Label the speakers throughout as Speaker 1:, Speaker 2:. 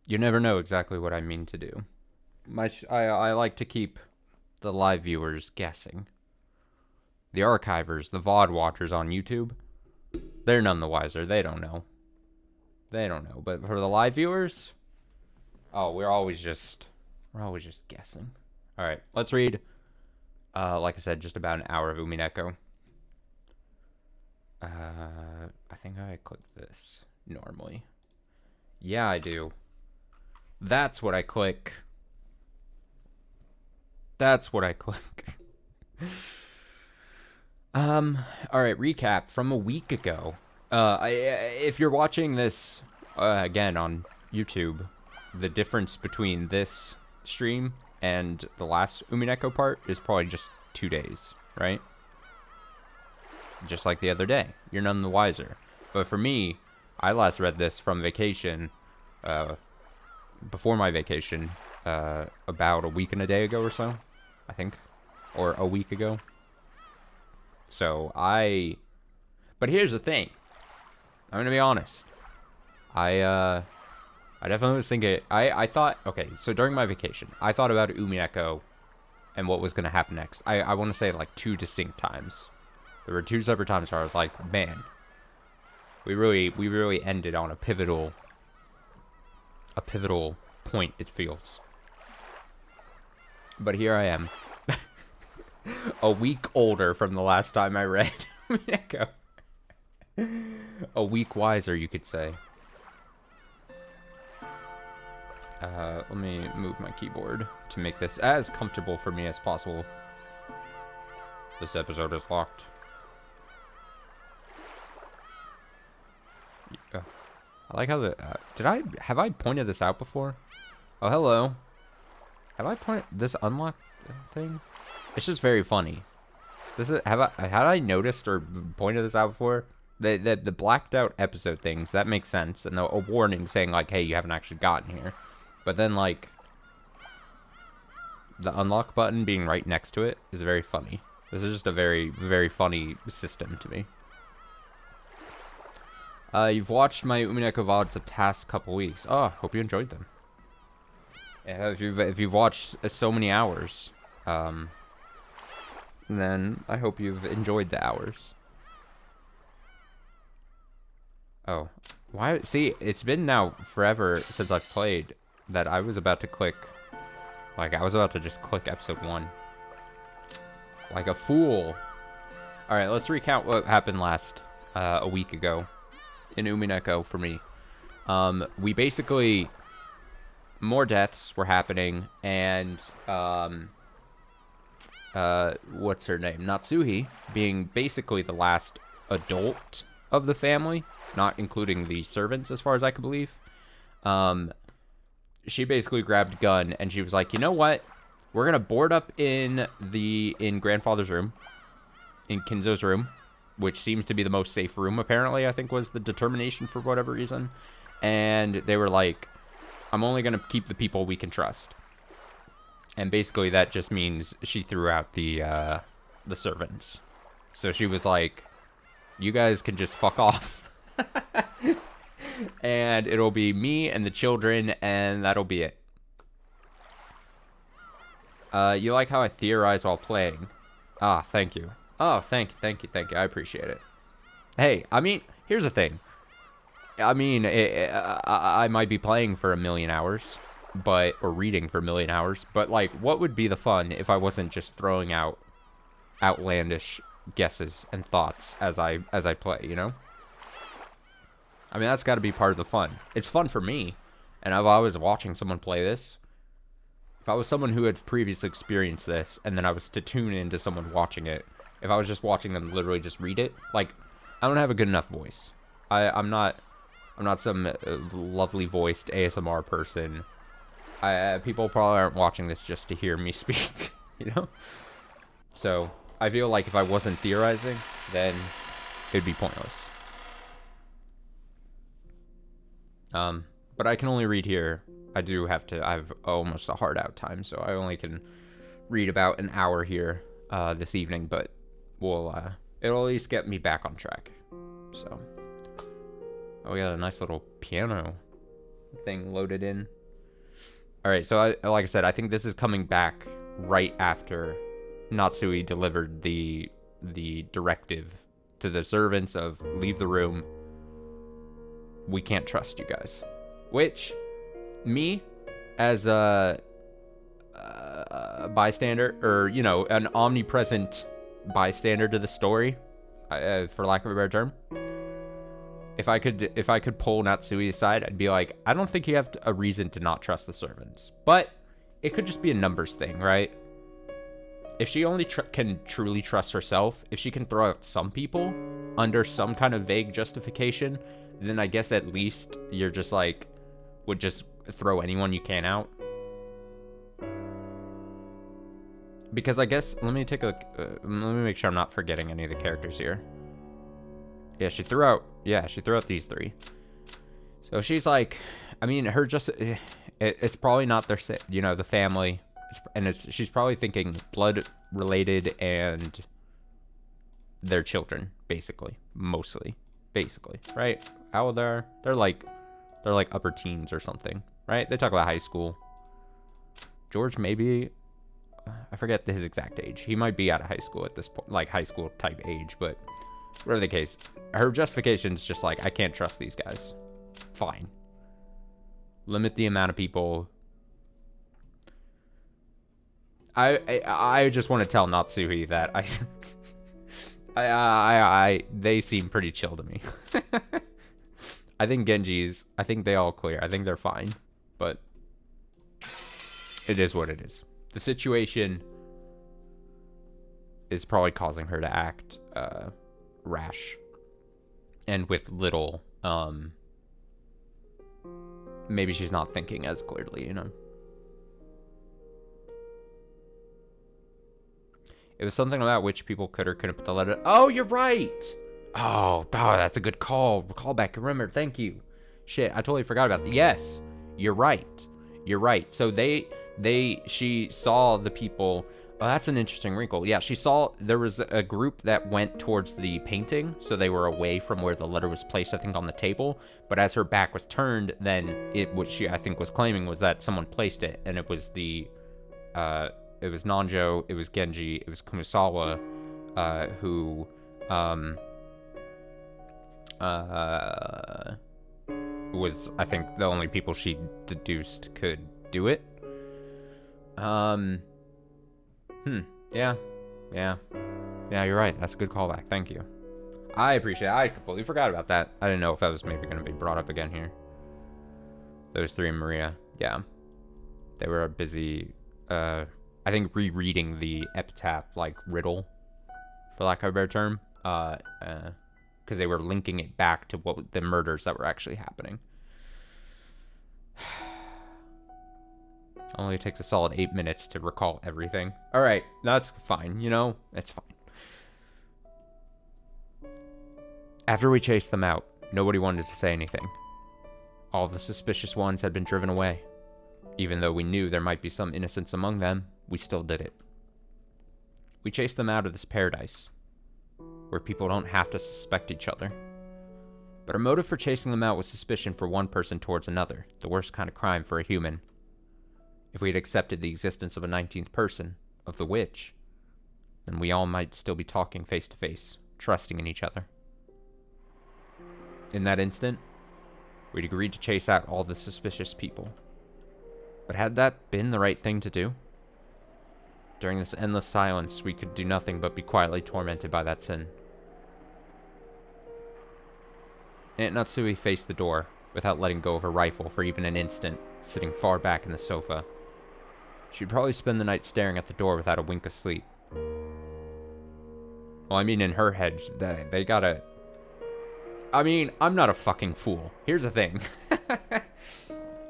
Speaker 1: You never know exactly what I mean to do. I like to keep the live viewers guessing. The archivers, the VOD watchers on YouTube, they're none the wiser. They don't know. They don't know. But for the live viewers, oh, we're always just guessing. All right, let's read. Like I said, just about an hour of Umineko. I think I click this normally. Yeah, I do. That's what I click. That's what I click. All right, recap from a week ago. If you're watching this again on YouTube, the difference between this stream and the last Umineko part is probably just 2 days, right? Just like the other day. You're none the wiser. But for me, I last read this from vacation, before my vacation, about a week and a day ago or so, I think, or a week ago. So but here's the thing. I'm gonna be honest. I definitely was thinking. I thought, okay, so during my vacation, I thought about Umineko and what was gonna happen next. I want to say like 2 distinct times. There were 2 separate times where I was like, man, we really ended on a pivotal point. It feels. But here I am, a week older from the last time I read Umineko. A week wiser, you could say. Let me move my keyboard to make this as comfortable for me as possible. This episode is locked. Yeah. I like how have I pointed this out before? Oh, hello. Have I pointed this unlock thing? It's just very funny. Had I noticed or pointed this out before? The blacked out episode things, that makes sense, and a warning saying like, hey, you haven't actually gotten here. But then like the unlock button being right next to it is very funny. This is just a very, very funny system to me. You've watched my Umineko VODs the past couple weeks. Oh, hope you enjoyed them. Yeah, if you've watched so many hours, then I hope you've enjoyed the hours. Oh, why? See, it's been now forever since I've played that I was about to click, like I was about to just click episode 1. Like a fool. All right, let's recount what happened last, a week ago in Umineko for me. We basically, more deaths were happening, and what's her name? Natsuhi, being basically the last adult of the family, not including the servants as far as I can believe. She basically grabbed a gun and she was like, you know what? We're gonna board up in grandfather's room, in Kinzo's room, which seems to be the most safe room, apparently, I think was the determination for whatever reason. And they were like, I'm only gonna keep the people we can trust. And basically that just means she threw out the servants. So she was like, you guys can just fuck off. And it'll be me and the children, and that'll be it. You like how I theorize while playing? Ah, thank you. Oh, thank you. I appreciate it. Hey, I mean, here's the thing. I mean, I might be playing for 1,000,000 hours, or reading for 1,000,000 hours, but like, what would be the fun if I wasn't just throwing out outlandish guesses and thoughts as I play, you know? I mean, that's got to be part of the fun. It's fun for me, and if I was watching someone play this, if I was someone who had previously experienced this, and then I was to tune into someone watching it, if I was just watching them literally just read it, like, I don't have a good enough voice. I'm not some lovely voiced ASMR person. People probably aren't watching this just to hear me speak, you know? So I feel like if I wasn't theorizing, then it'd be pointless. But I can only read here. I have almost a hard out time, so I only can read about an hour here, this evening, but it'll at least get me back on track. So, oh, we got a nice little piano thing loaded in. All right, so like I said, I think this is coming back right after Natsuhi delivered the directive to the servants of leave the room. We can't trust you guys. Which, me, as a bystander, or, you know, an omnipresent bystander to the story, for lack of a better term, if I could pull Natsuhi aside, I'd be like, I don't think you have a reason to not trust the servants. But it could just be a numbers thing, right? If she only can truly trust herself, if she can throw out some people under some kind of vague justification, then I guess at least you're just like, would just throw anyone you can out. Because I guess, let me make sure I'm not forgetting any of the characters here. Yeah, she threw out these three. So she's like, I mean, it's probably not their, you know, the family. She's probably thinking blood related and their children, basically, mostly, right? How old they're like upper teens or something, right? They talk about high school. George, maybe, I forget his exact age. He might be out of high school at this point, like high school type age, but whatever the case, her justification is just like, I can't trust these guys. Fine. Limit the amount of people. I just want to tell Natsuhi that they seem pretty chill to me. I think they all clear. I think they're fine, but it is what it is. The situation is probably causing her to act rash and with little maybe she's not thinking as clearly, you know. It was something about which people could or couldn't put the letter. Oh, you're right. Oh, that's a good call. Callback. Remember, thank you. Shit, I totally forgot about that. Yes, you're right. You're right. So she saw the people. Oh, that's an interesting wrinkle. Yeah, she saw there was a group that went towards the painting, so they were away from where the letter was placed, I think, on the table. But as her back was turned, then what she, I think, was claiming was that someone placed it, and it was it was Nanjo, it was Genji, it was Kumasawa, who was, I think, the only people she deduced could do it. Yeah, you're right. That's a good callback. Thank you. I appreciate it. I completely forgot about that. I didn't know if that was maybe going to be brought up again here. Those three and Maria. Yeah. They were busy, I think, rereading the epitaph, like, riddle, for lack of a better term. Because they were linking it back to what the murders that were actually happening. Only takes a solid 8 minutes to recall everything. All right, that's fine, you know? It's fine. After we chased them out, nobody wanted to say anything. All the suspicious ones had been driven away. Even though we knew there might be some innocence among them, we still did it. We chased them out of this paradise, where people don't have to suspect each other. But our motive for chasing them out was suspicion for one person towards another, the worst kind of crime for a human. If we had accepted the existence of a 19th person, of the witch, then we all might still be talking face to face, trusting in each other. In that instant, we'd agreed to chase out all the suspicious people. But had that been the right thing to do? During this endless silence, we could do nothing but be quietly tormented by that sin. Aunt Natsuhi faced the door, without letting go of her rifle for even an instant, sitting far back in the sofa. She'd probably spend the night staring at the door without a wink of sleep. Well, I mean, in her head, they gotta... I mean, I'm not a fucking fool. Here's the thing.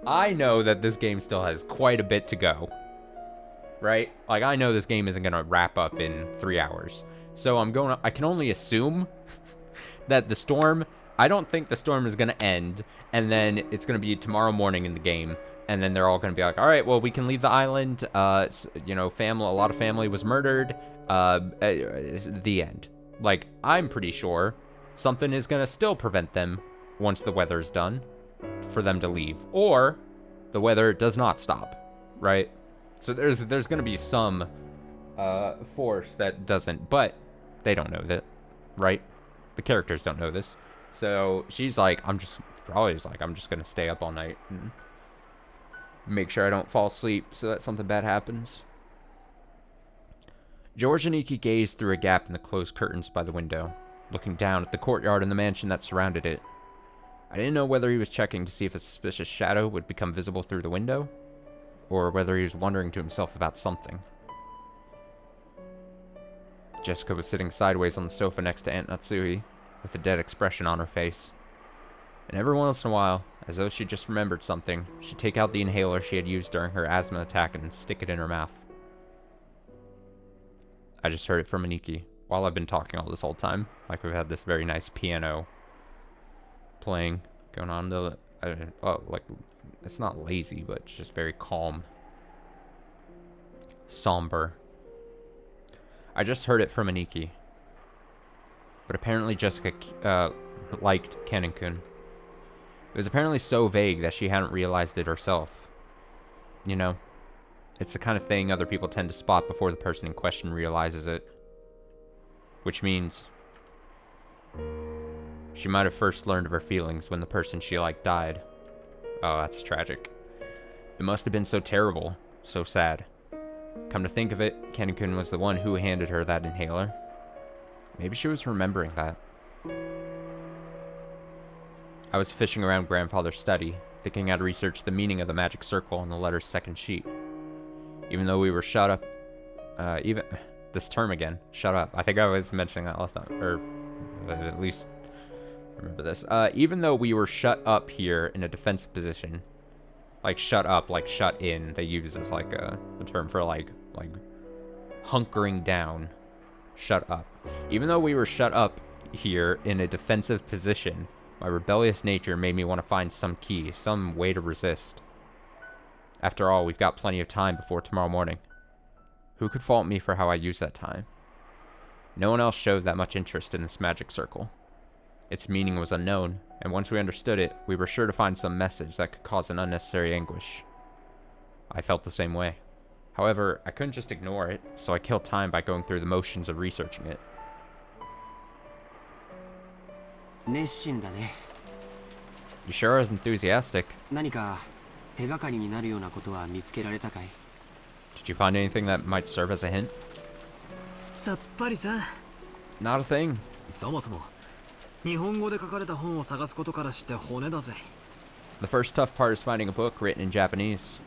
Speaker 1: I know that this game still has quite a bit to go. Right? Like, I know this game isn't gonna wrap up in 3 hours. So I can only assume that the storm... I don't think the storm is gonna end, and then it's gonna be tomorrow morning in the game, and then they're all gonna be like, all right, well, we can leave the island. You know, a lot of family was murdered. The end. Like, I'm pretty sure something is gonna still prevent them, once the weather's done, for them to leave. Or the weather does not stop. right? So there's going to be some force that doesn't, but they don't know that, right? The characters don't know this. So she's like, I'm just going to stay up all night and make sure I don't fall asleep so that something bad happens. George and Ikki gazed through a gap in the closed curtains by the window, looking down at the courtyard and the mansion that surrounded it. I didn't know whether he was checking to see if a suspicious shadow would become visible through the window, or whether he was wondering to himself about something. Jessica was sitting sideways on the sofa next to Aunt Natsuhi, with a dead expression on her face. And every once in a while, as though she just remembered something, she'd take out the inhaler she had used during her asthma attack and stick it in her mouth. I just heard it from Ikki, while I've been talking all this whole time. Like we've had this very nice piano playing, going on the, like, it's not lazy, but it's just very calm. Somber. I just heard it from Ikki. But apparently Jessica liked Kennen-kun. It was apparently so vague that she hadn't realized it herself. You know? It's the kind of thing other people tend to spot before the person in question realizes it. Which means she might have first learned of her feelings when the person she liked died. Oh, that's tragic. It must have been so terrible, so sad. Come to think of it, Kennen-kun was the one who handed her that inhaler. Maybe she was remembering that. I was fishing around Grandfather's study, thinking I'd research the meaning of the magic circle on the letter's second sheet. Even though we were shut up, this term again, shut up. I think I was mentioning that last time, or at least remember this. Even though we were shut up here in a defensive position, like shut up, like shut in, they use as like a term for like hunkering down. Shut up. Even though we were shut up here in a defensive position, my rebellious nature made me want to find some key, some way to resist. After all, we've got plenty of time before tomorrow morning. Who could fault me for how I used that time? No one else showed that much interest in this magic circle. Its meaning was unknown, and once we understood it, we were sure to find some message that could cause an unnecessary anguish. I felt the same way. However, I couldn't just ignore it, so I killed time by going through the motions of researching it. You sure are enthusiastic. Did you find anything that might serve as a hint? Not a thing. The first tough part is finding a book written in Japanese.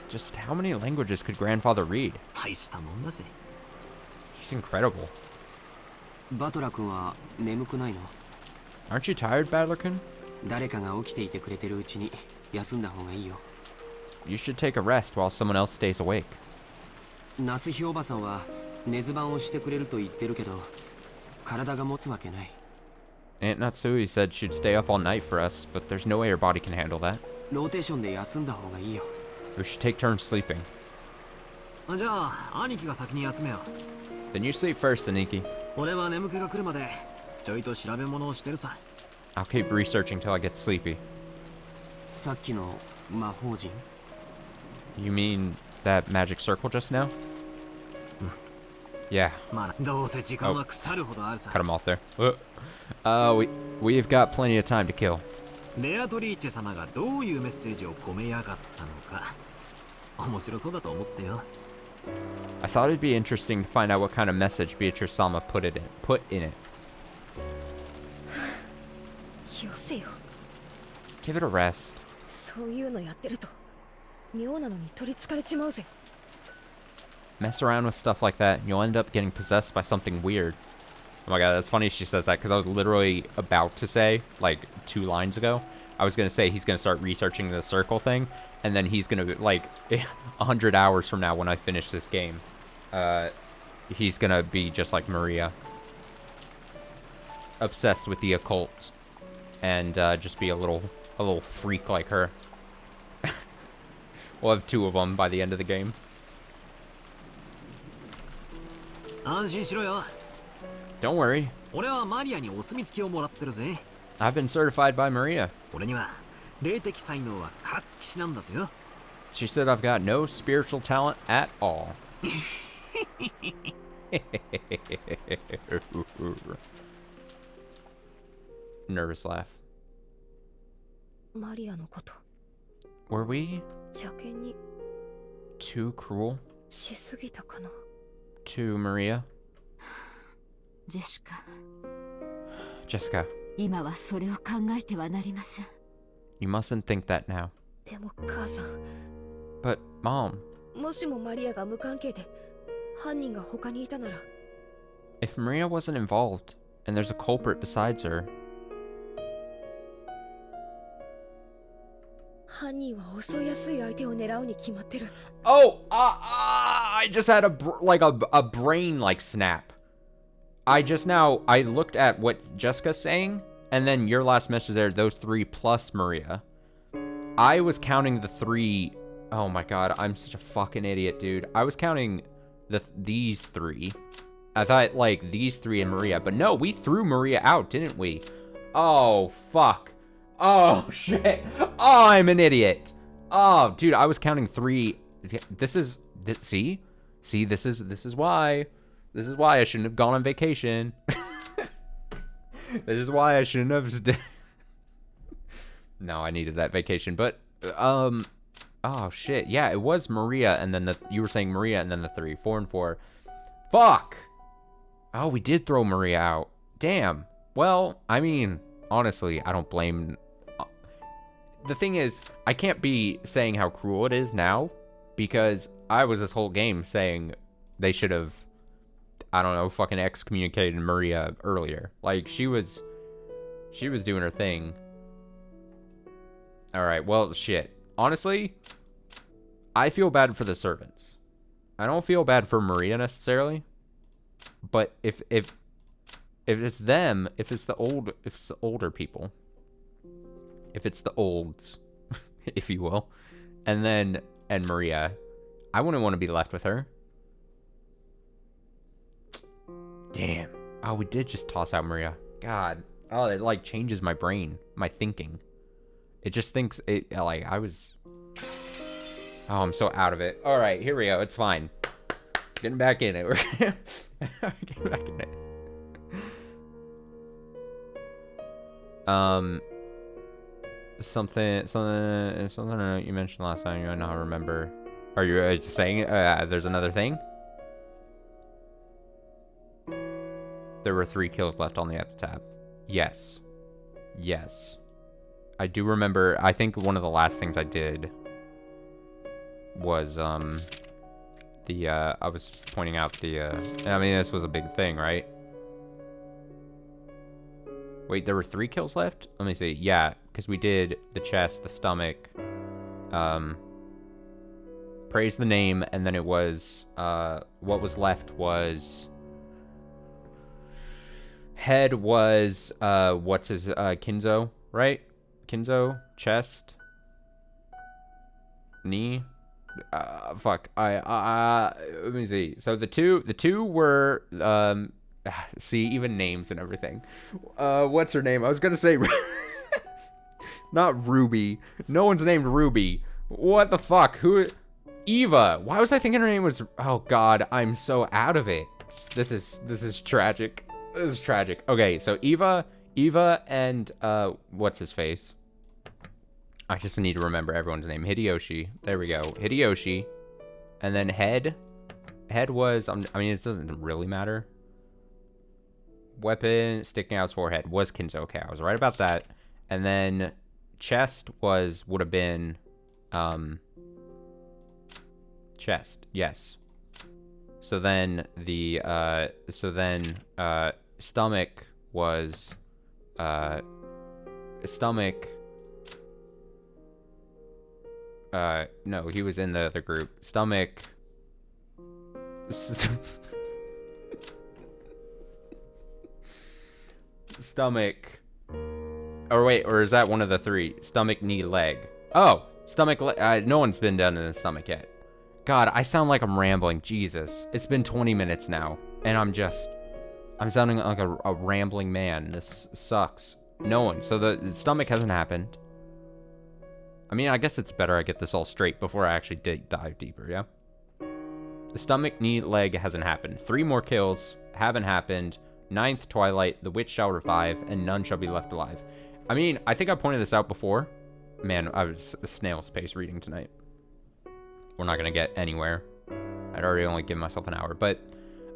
Speaker 1: Just how many languages could Grandfather read? He's incredible. Aren't you tired, Battler-kun? You should take a rest while someone else stays awake. Aunt Natsuhi said she'd stay up all night for us, but there's no way her body can handle that. We should take turns sleeping. Then you sleep first, Ikki. I'll keep researching till I get sleepy. You mean that magic circle just now? Yeah. Oh, cut him off there. We've got plenty of time to kill. I thought it'd be interesting to find out what kind of message Beatrice-sama put in it. Give it a rest. Mess around with stuff like that, and you'll end up getting possessed by something weird. Oh my god, that's funny she says that, because I was literally about to say, like, 2 lines ago, I was going to say he's going to start researching the circle thing, and then he's going to, like, 100 hours from now when I finish this game, he's going to be just like Maria. Obsessed with the occult, and just be a little freak like her. We'll have 2 of them by the end of the game. Don't worry. I've been certified by Maria.
Speaker 2: 俺には霊的才能は活気しなんだとよ。
Speaker 1: She said I've got no spiritual talent at all. Nervous laugh.
Speaker 3: マリアのこと
Speaker 1: Were we
Speaker 3: 邪険に
Speaker 1: too cruel
Speaker 3: しすぎたかな
Speaker 1: to Maria?
Speaker 4: ジェシカ、
Speaker 1: Jessica,
Speaker 4: 今はそれを考えてはなりません。
Speaker 1: you mustn't think that now.
Speaker 3: でも母さん
Speaker 1: But, Mom,
Speaker 3: もしもマリアが無関係で犯人が他にいたなら
Speaker 1: if Maria wasn't involved, and there's a culprit besides her,
Speaker 3: 犯人は襲いやすい相手を狙うに決まってる
Speaker 1: oh, I just had a brain like snap. I looked at what Jessica's saying, and then your last message there, those three plus Maria. I was counting the three. Oh my god, I'm such a fucking idiot, dude. I was counting these three. I thought like these three and Maria, but no, we threw Maria out, didn't we? Oh fuck. Oh shit. Oh, I'm an idiot. Oh, dude, I was counting three. See, this is why. This is why I shouldn't have gone on vacation. This is why I shouldn't have. No, I needed that vacation, but oh shit, yeah, it was Maria, and then you were saying Maria, and then the 3, 4 and 4. Fuck. Oh, we did throw Maria out. Damn. Well, I mean, honestly, I don't blame. The thing is, I can't be saying how cruel it is now, because I was this whole game saying they should have, I don't know, fucking excommunicated Maria earlier. Like, she was doing her thing. Alright, well, shit. Honestly, I feel bad for the servants. I don't feel bad for Maria necessarily. But if it's them, if it's the older people, if it's the olds, if you will, and Maria, I wouldn't want to be left with her. Damn. Oh, we did just toss out Maria. God. Oh, it like changes my brain, my thinking. It just thinks it like I was. Oh, I'm so out of it. All right, here we go. It's fine. Getting back in it. We're getting back in it. Something you mentioned last time. You might not remember. Are you saying there's another thing? There were 3 kills left on the epitaph. Yes. Yes. I do remember. I think one of the last things I did was I was pointing out I mean, this was a big thing, right? Wait, there were 3 kills left? Let me see. Yeah, because we did the chest, the stomach, praise the name, and then it was what was left was head was what's his Kinzo, right? Kinzo, chest, knee. Fuck. Let me see. So the two were see, even names and everything. What's her name? I was gonna say not Ruby. No one's named Ruby. What the fuck? Who? Eva. Why was I thinking her name was? Oh god, I'm so out of it. This is tragic. This is tragic. Okay, so Eva, and what's his face? I just need to remember everyone's name. Hideyoshi. There we go. Hideyoshi. And then head. Head was, I mean, it doesn't really matter. Weapon sticking out his forehead was Kinzo. Okay, I was right about that. And then chest would have been chest. Yes. So then stomach was stomach. No, he was in the other group. Stomach. Stomach. Or wait, or is that one of the 3? Stomach, knee, leg. Oh, stomach, no one's been done in the stomach yet. God, I sound like I'm rambling. Jesus. It's been 20 minutes now, and I'm sounding like a rambling man. This sucks. No one. So the stomach hasn't happened. I mean, I guess it's better I get this all straight before I actually dive deeper, yeah? The stomach, knee, leg hasn't happened. 3 more kills haven't happened. 9th Twilight, the witch shall revive, and none shall be left alive. I mean, I think I pointed this out before. Man, I was a snail's pace reading tonight. We're not gonna get anywhere. I'd already only given myself an hour, but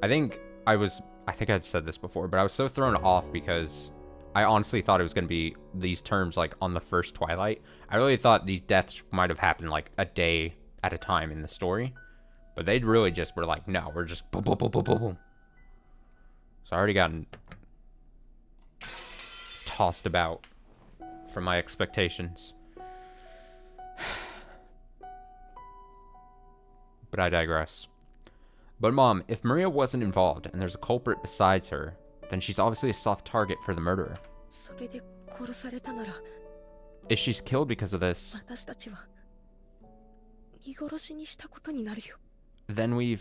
Speaker 1: I think I'd said this before, but I was so thrown off because I honestly thought it was gonna be these terms like on the first Twilight. I really thought these deaths might have happened like a day at a time in the story, but they really just were like, no, we're just boom, boom, boom, boom, boom, boom. So I already gotten tossed about from my expectations. But I digress. But Mom, if Maria wasn't involved and there's a culprit besides her, then she's obviously a soft target for the murderer.
Speaker 3: それで殺されたなら
Speaker 1: If she's killed because of this,
Speaker 3: 私たちは見殺しにしたことになるよ
Speaker 1: then we've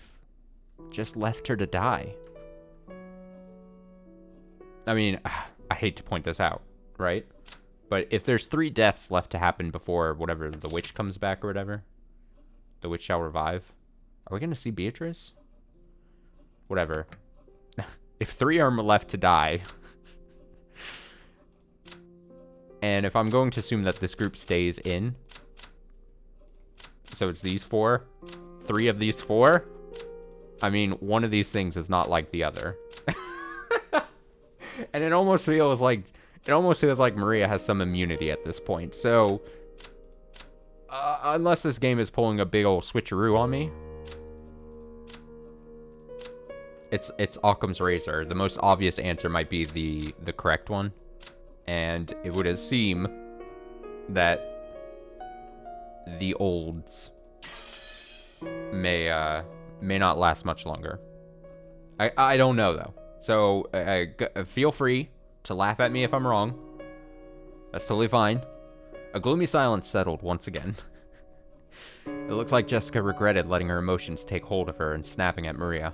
Speaker 1: just left her to die. I mean, I hate to point this out, right? But if there's 3 deaths left to happen before whatever, the witch comes back or whatever, the witch shall revive. Are we going to see Beatrice? Whatever. If 3 are left to die, and if I'm going to assume that this group stays in, so it's these 4, 3 of these 4, I mean, one of these things is not like the other. And it almost feels like Maria has some immunity at this point. So, unless this game is pulling a big old switcheroo on me, it's Occam's razor. The most obvious answer might be the correct one, and it would seem that the olds may not last much longer. I don't know though. So feel free to laugh at me if I'm wrong. That's totally fine. A gloomy silence settled once again. It looked like Jessica regretted letting her emotions take hold of her and snapping at Maria.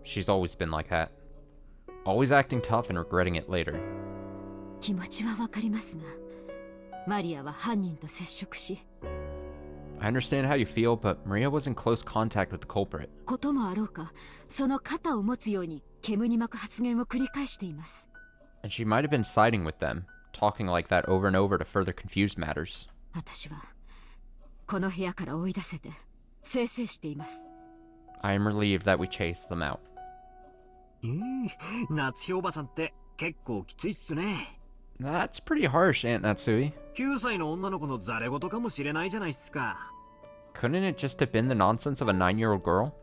Speaker 1: She's always been like that. Always acting tough and regretting it later.
Speaker 4: 気持ちはわかりますが、マリアは犯人と接触し、
Speaker 1: I understand how you feel, but Maria was in close contact with the culprit.
Speaker 4: こともあろうか、その肩を持つように煙に巻く発言を繰り返しています。
Speaker 1: And she might have been siding with them, talking like that over and over to further confuse matters.
Speaker 4: 私はこの部屋から追い出せて清々しています。
Speaker 1: I am relieved that we chased them out.
Speaker 2: 夏日おばさんって結構きついっすね。
Speaker 1: That's pretty harsh, Aunt Natsuhi.
Speaker 2: 9歳の女の子のザレ言かもしれないじゃないっすか。
Speaker 1: Couldn't it just have been the nonsense of a 9-year-old girl?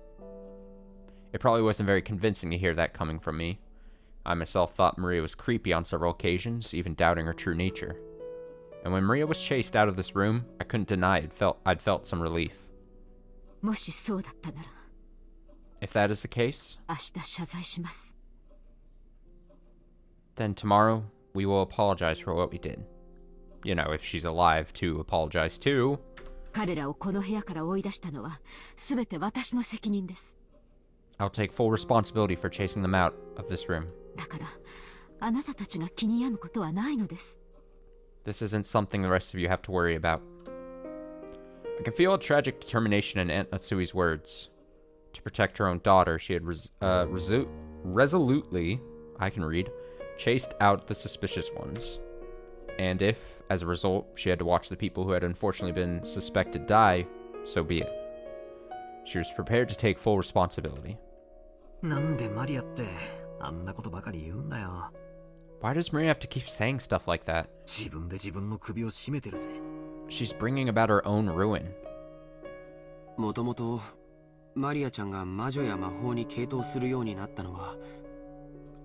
Speaker 1: It probably wasn't very convincing to hear that coming from me. I myself thought Maria was creepy on several occasions, even doubting her true nature. And when Maria was chased out of this room, I couldn't deny I'd felt some relief.
Speaker 4: もしそうだったなら、
Speaker 1: If that is the case,
Speaker 4: 明日謝罪します。
Speaker 1: then tomorrow we will apologize for what we did. You know, if she's alive to apologize to.
Speaker 4: 彼らをこの部屋から追い出したのは全て私の責任です。
Speaker 1: I'll take full responsibility for chasing them out of this room.
Speaker 4: だからあなたたちが気に病むことはないのです。
Speaker 1: This isn't something the rest of you have to worry about. I can feel a tragic determination in Aunt Natsui's words. To protect her own daughter, she had resolutely, I can read, chased out the suspicious ones. And if, as a result, she had to watch the people who had unfortunately been suspected die, so be it. She was prepared to take full responsibility.
Speaker 2: なんでマリアってあんなことばかり言うんだよ。
Speaker 1: Why does Maria have to keep saying stuff like that?
Speaker 2: 自分で自分の首を絞めてるぜ。
Speaker 1: She's bringing about her own ruin.
Speaker 5: もともとマリアちゃんが魔女や魔法に傾倒するようになったのは、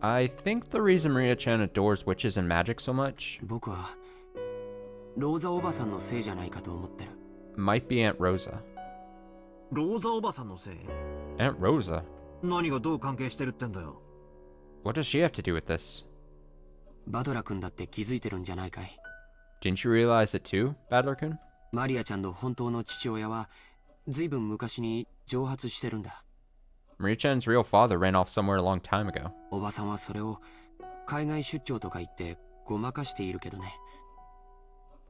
Speaker 1: I think the reason Maria-chan adores witches and magic so much
Speaker 5: 僕はローザおばさんのせいじゃないかと思ってる。
Speaker 1: might be Aunt Rosa.
Speaker 2: ローザおばさんのせい？
Speaker 1: Aunt Rosa?
Speaker 2: 何がどう関係してるってんだよ。
Speaker 1: What does she have to do with this?
Speaker 5: バドラ君だって気づいてるんじゃないかい。
Speaker 1: Didn't you realize it too, Badler-kun?
Speaker 5: マリアちゃんの本当の父親はずいぶん昔に蒸発してるんだ。
Speaker 1: Maria-chan's real father ran off somewhere a long time ago.
Speaker 5: おばさんはそれを海外出張とか言ってごまかしているけどね。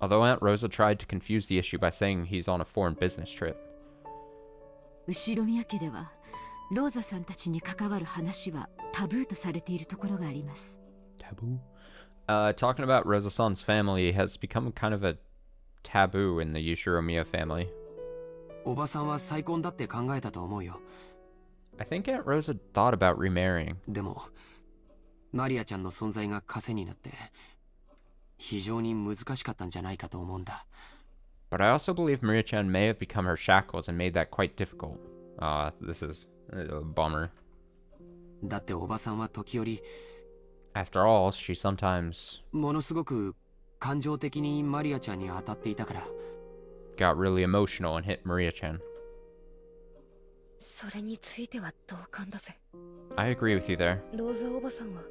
Speaker 1: Although Aunt Rosa tried to confuse the issue by saying he's on a foreign business trip.
Speaker 4: 後宮家ではローザさんたちに関わる話はタブーとされているところがあります。
Speaker 1: Taboo? Talking about Rosa-san's family has become kind of a taboo in the Yushiromiya family.
Speaker 5: おばさんは再婚だって考えたと思うよ。
Speaker 1: I think Aunt Rosa thought about remarrying.
Speaker 5: でもマリアちゃんの存在が枷になって非常に難しかったんじゃないかと思うんだ。
Speaker 1: But I also believe Maria-chan may have become her shackles and made that quite difficult. This is a bummer.
Speaker 5: だっておばさんは時折
Speaker 1: After all, she sometimes
Speaker 5: ものすごく感情的にマリアちゃんに当たっていたから。
Speaker 1: got really emotional and hit Maria-chan.
Speaker 3: それについては同感だぜ。
Speaker 1: I agree with you there.
Speaker 3: ローザおばさんは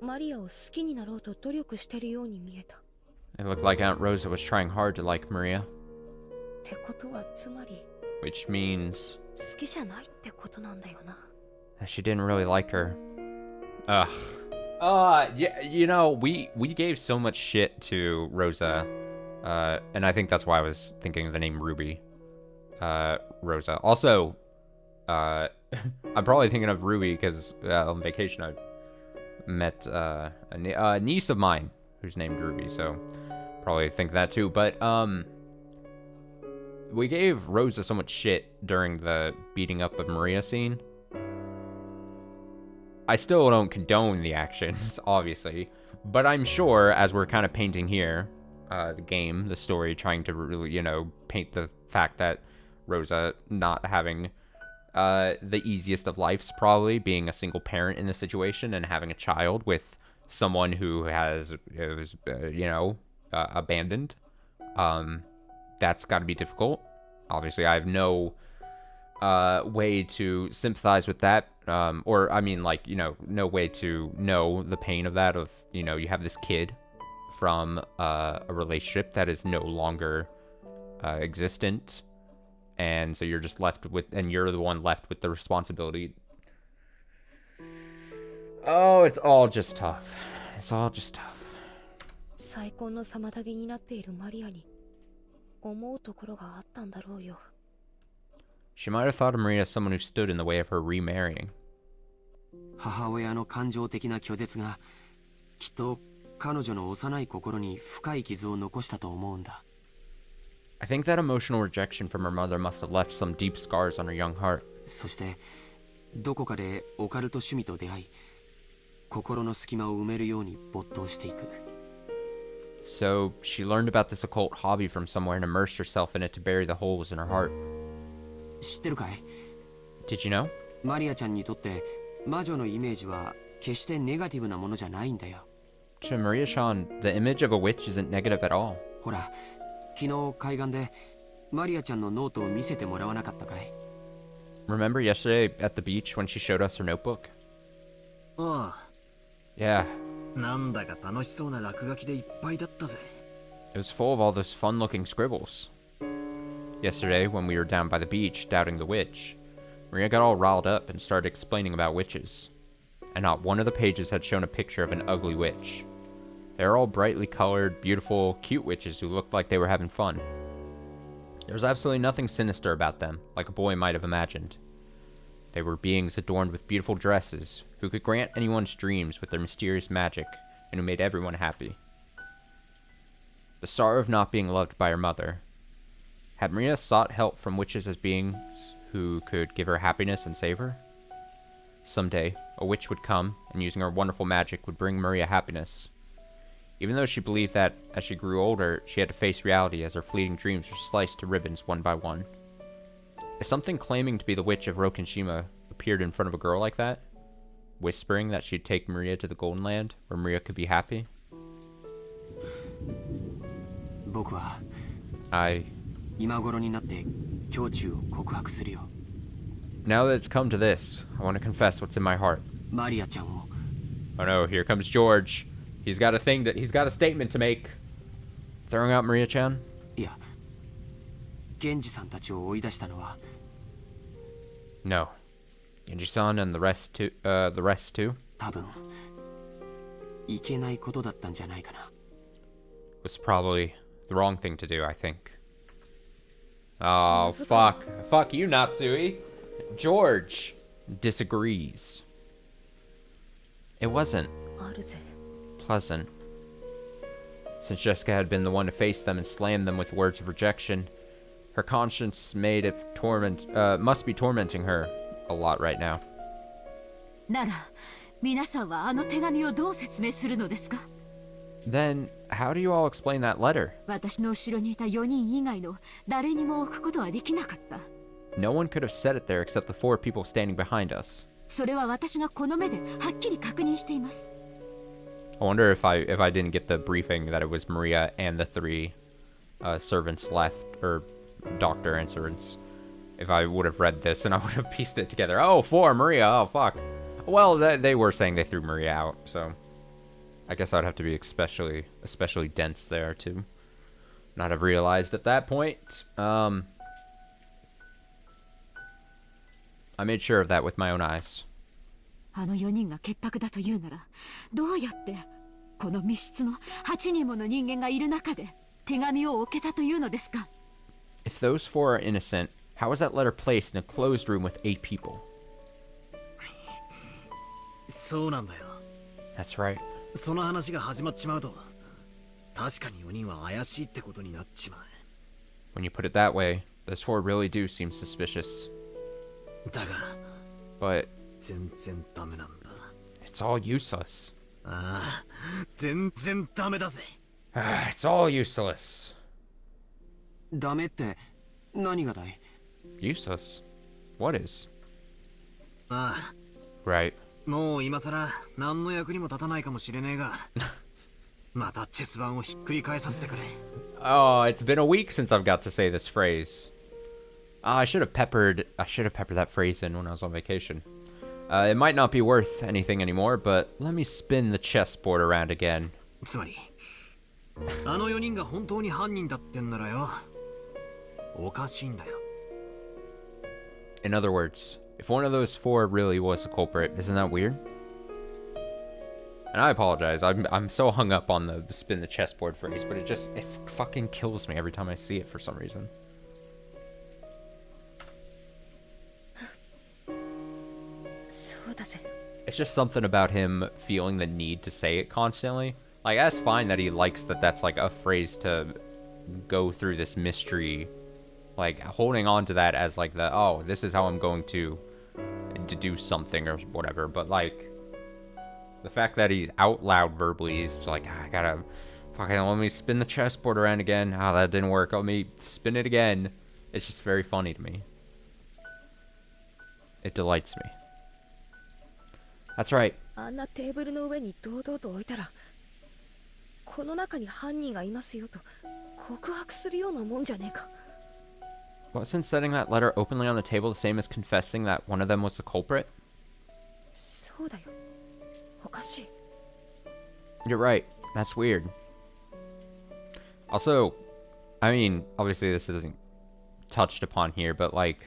Speaker 3: マリアを好きになろうと努力してるように見えた。
Speaker 1: It looked like Aunt Rosa was trying hard to like Maria,
Speaker 3: ってことはつまり
Speaker 1: which means
Speaker 3: 好きじゃないってことなんだよな。
Speaker 1: that she didn't really like her. Ugh. Yeah, you know, we gave so much shit to Rosa, and I think that's why I was thinking of the name Ruby. Rosa. Also, I'm probably thinking of Ruby because on vacation I met a niece of mine who's named Ruby, so probably think that too. But we gave Rosa so much shit during the beating up of Maria scene. I still don't condone the actions, obviously, but I'm sure, as we're kind of painting here, the game, the story, trying to really, you know, paint the fact that Rosa not having the easiest of lives, probably being a single parent in the situation and having a child with someone who is abandoned. That's got to be difficult. Obviously, I have no way to sympathize with that. Or, I mean, like, you know, no way to know the pain of that, of, you know, you have this kid from a relationship that is no longer existent. And so you're just left with, and you're the one left with the responsibility. Oh, it's all just tough. It's all just tough.
Speaker 3: 再婚の妨げになっているマリアに思うところがあったんだろうよ。
Speaker 1: She might have thought of Maria as someone who stood in the way of her remarrying.
Speaker 5: 母親の感情的な拒絶がきっと彼女の幼い心に深い傷を残したと思うんだ。
Speaker 1: I think that emotional rejection from her mother must have left some deep scars on her young heart.
Speaker 5: そしてどこかでオカルト趣味と出会い、心の隙間を埋めるように没頭していく。
Speaker 1: So she learned about this occult hobby from somewhere and immersed herself in it to bury the holes in her heart.
Speaker 5: 知ってるかい？
Speaker 1: Did you know?
Speaker 5: マリアちゃんにとって魔女のイメージは決してネガティブなものじゃないんだよ。
Speaker 1: To Maria-chan, the image of a witch isn't negative at all.
Speaker 5: ほら、昨日海岸でマリアちゃんのノートを見せてもらわなかったかい？
Speaker 1: Remember yesterday at the beach when she showed us her notebook?
Speaker 2: ああ、
Speaker 1: Yeah,
Speaker 2: なんだか楽しそうな落書きでいっぱいだったぜ。
Speaker 1: it was full of all those fun-looking scribbles. Yesterday, when we were down by the beach doubting the witch, Maria got all riled up and started explaining about witches. And not one of the pages had shown a picture of an ugly witch. They were all brightly colored, beautiful, cute witches who looked like they were having fun. There was absolutely nothing sinister about them, like a boy might have imagined. They were beings adorned with beautiful dresses, who could grant anyone's dreams with their mysterious magic, and who made everyone happy. The sorrow of not being loved by her mother. Had Maria sought help from witches as beings who could give her happiness and save her? Someday, a witch would come, and using her wonderful magic would bring Maria happiness. Even though she believed that, as she grew older, she had to face reality as her fleeting dreams were sliced to ribbons one by one. If something claiming to be the witch of Rokenshima appeared in front of a girl like that, whispering that she'd take Maria to the Golden Land, where Maria could be happy,
Speaker 5: 僕は
Speaker 1: I...
Speaker 5: 今頃になって胸中を告白するよ。
Speaker 1: Now that it's come to this, I want to confess what's in my heart.
Speaker 5: マリアちゃんを
Speaker 1: Oh no, here comes George. He's got a statement to make. Throwing out Maria-chan?
Speaker 5: いや、源氏さんたちを追い出したのは
Speaker 1: No. Genji-san and the rest too?
Speaker 5: 多分いけないことだったんじゃないかな。
Speaker 1: Was probably the wrong thing to do, I think. Oh, fuck. Fuck you, Natsuhi. George disagrees. It wasn't
Speaker 3: あるぜ。
Speaker 1: pleasant. Since Jessica had been the one to face them and slam them with words of rejection, her conscience must be tormenting her a lot right now.
Speaker 4: なら皆さんはあの手紙をどう説明するのですか？
Speaker 1: Then, how do you all explain that letter?
Speaker 4: 私の後ろにいた4人以外の誰にも置くことはできなかった。
Speaker 1: No one could have said it there except the 4 people standing behind us.
Speaker 4: それは私がこの目ではっきり確認しています。
Speaker 1: I wonder if I didn't get the briefing that it was Maria and the 3 servants left, or doctor and servants. If I would have read this and I would have pieced it together. Oh, 4 Maria. Oh, fuck. Well, they were saying they threw Maria out, so I guess I'd have to be especially dense there to not have realized at that point. I made sure of that with my own eyes.
Speaker 4: あの4人が潔白だというなら、どうやってこの密室の8人もの人間がいる中で手紙を置けたというのですか？
Speaker 1: If those 4 are innocent, how was that letter placed in a closed room with 8 people?
Speaker 2: そうなんだよ。
Speaker 1: That's right.
Speaker 2: その話が始まっちまうと、確かに4人は怪しいってことになっちまう。
Speaker 1: When you put it that way, those 4 really do seem suspicious.
Speaker 2: だが、
Speaker 1: But
Speaker 2: 全然ダメなんだ。
Speaker 1: it's all useless.
Speaker 2: ああ、全然ダメだぜ。
Speaker 1: It's all useless.
Speaker 5: ダメって何がだい？
Speaker 1: Useless? What is?
Speaker 2: ああ、
Speaker 1: Right.
Speaker 2: もう今さら何の役にも立たないかもしれねえが、またチェス盤をひっくり返させてくれ。
Speaker 1: Oh, it's been a week since I've got to say this phrase. I should have peppered that phrase in when I was on vacation. It might not be worth anything anymore, but let me spin the chessboard around again.
Speaker 2: つまり、あの4人が本当に犯人だってんならよ、おかしいんだよ。
Speaker 1: In other words, if one of those 4 really was the culprit, isn't that weird? And I apologize, I'm so hung up on the spin the chessboard phrase, but it fucking kills me every time I see it for some reason.
Speaker 3: そうだぜ。
Speaker 1: It's just something about him feeling the need to say it constantly. Like, that's fine that he likes that's like a phrase to go through this mystery. Like, holding on to that as like oh, this is how I'm going to do something or whatever. But like, the fact that he's out loud verbally, he's like, I gotta fucking let me spin the chessboard around again. Oh, that didn't work. Let me spin it again. It's just very funny to me. It delights me. That's right.
Speaker 3: あんなテーブルの上に堂々と置いたら、この中に犯人がいますよと告白するようなもんじゃねえか。
Speaker 1: Wasn't setting that letter openly on the table the same as confessing that one of them was the culprit?
Speaker 3: そうだよ。おかしい。
Speaker 1: You're right. That's weird. Also, I mean, obviously this isn't touched upon here, but like,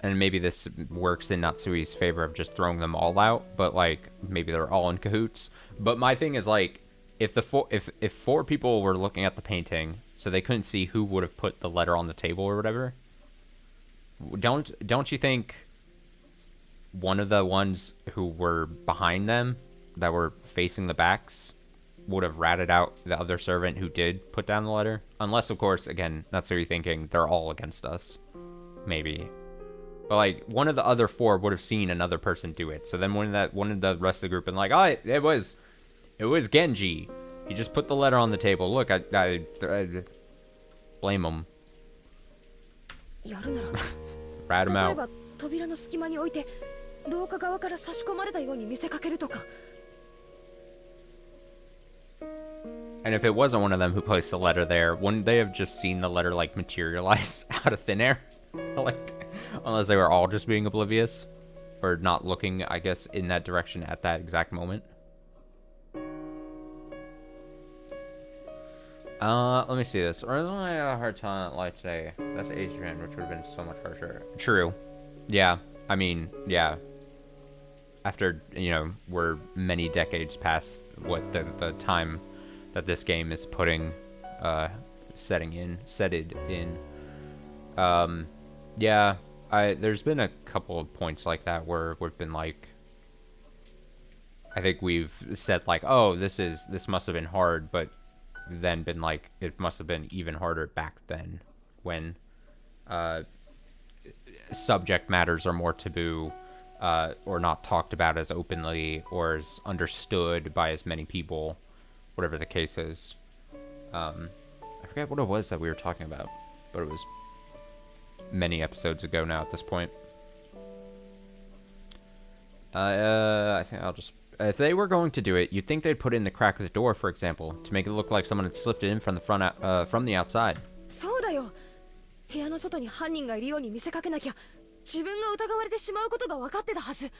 Speaker 1: and maybe this works in Natsuhi's favor of just throwing them all out, but like, maybe they're all in cahoots. But my thing is like, if 4 people were looking at the painting, so they couldn't see who would have put the letter on the table or whatever, don't you think one of the ones who were behind them, that were facing the backs, would have ratted out the other servant who did put down the letter? Unless, of course, again, Natsuhi thinking they're all against us. Maybe. But like, one of the other 4 would have seen another person do it. So then one of the rest of the group and like, oh, it was Genji. He just put the letter on the table. Look, I blame him.
Speaker 3: やるなら
Speaker 1: Rat him
Speaker 3: 例え
Speaker 1: out.
Speaker 3: ば扉の隙間に置いて廊下側から差し込まれたように見せかけるとか。
Speaker 1: And if it wasn't one of them who placed the letter there, wouldn't they have just seen the letter like materialize out of thin air? Like, unless they were all just being oblivious or not looking, I guess, in that direction at that exact moment. Let me see this. Or I had a hard time like today. That's Adrian, which would have been so much harsher. True. Yeah. I mean, yeah. after, you know, we're many decades past what the time that this game is putting, setted in. Yeah, there's been a couple of points like that where we've been like, I think we've said like, oh, this must have been hard, but then been like, it must have been even harder back then when subject matters are more taboo, or not talked about as openly or as understood by as many people, whatever the case is. I forget what it was that we were talking about, but it was many episodes ago now at this point. I think I'll just... If they were going to do it, you'd think they'd put it in the crack of the door, for example, to make it look like someone had slipped it in from the outside.
Speaker 3: そうだよ。部屋の外に犯人がいるように見せかけなきゃ、自分が疑われてしまうことが分かってたはず。